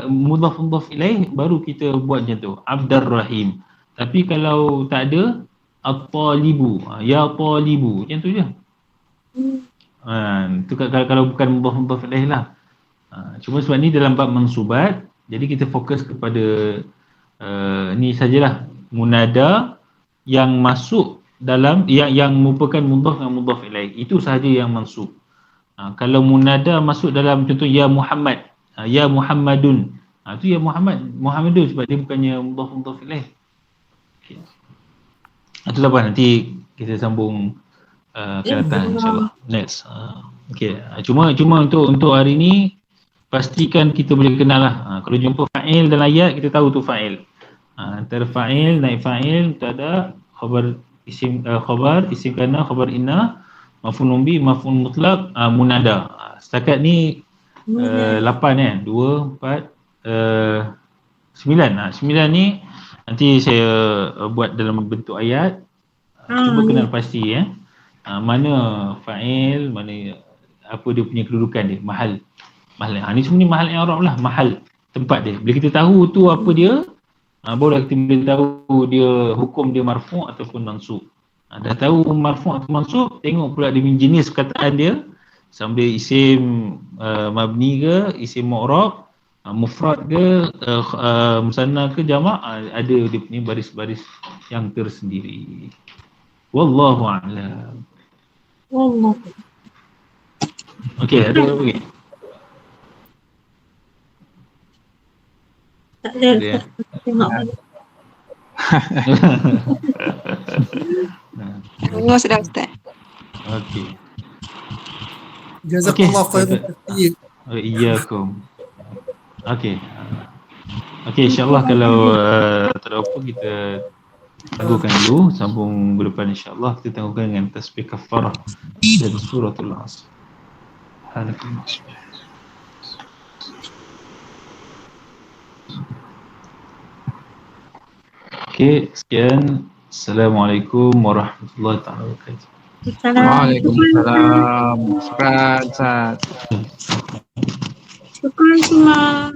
mudhaf ilaih, baru kita buat macam tu, Abdur Rahim. Tapi kalau tak ada, at-talibu, ya talibu, macam tu je. Tu kalau bukan mudhaf ilaih lah. Cuma sebab ni dalam bab mansubat, jadi kita fokus kepada ni sajalah, munada yang masuk dalam yang merupakan mudhaf dengan mudhaf ilaih, itu sahaja yang mansub. Kalau munada masuk dalam contoh ya Muhammad, ya Muhammadun, Tu ya Muhammadun sebab dia bukannya mudhaf ilaih. Okey. Itulah apa, nanti kita sambung akan datang insya-Allah. Next. Okey. Cuma untuk hari ni pastikan kita boleh kenal lah. Kalau jumpa fa'il dalam ayat, kita tahu tu fa'il. Antara fa'il, naib fa'il, mubtada, khabar isim kana, khabar inna, maf'ul bi, maf'ul mutlaq, munada. Setakat ni 8 kan? 2, 4, 9. 9 ni nanti saya buat dalam bentuk ayat. Cuba kenal pasti mana fa'il, mana apa dia punya kedudukan dia, mahal. Ni semua ni mahal i'rab lah, mahal tempat dia. Bila kita tahu tu apa dia, barulah kita boleh tahu dia hukum dia marfu' ataupun mansub. Dah tahu marfu' atau mansub, tengok pula dia jenis perkataan dia, sama dia isim mabni ke, isim mu'rab, mufrad ke, musanna ke, jamak, ada dia punya baris-baris yang tersendiri. Wallahu a'lam. Allah. Okey, ada apa lagi? Tak ada. Ada. Tengok. Tunggu sudah Ustaz. Okey. Jazakallah khairan katsir. Iyyakum. Okey. Okey, insya-Allah kalau tak ada apa kita tangguhkan dulu, sambung bulan depan insya-Allah kita tangguhkan dengan tasbih kafarah dari suratul Asr. Okey, sekian. Assalamualaikum warahmatullahi wabarakatuh. Waalaikumsalam. Syukran Ustaz. Syukran semua.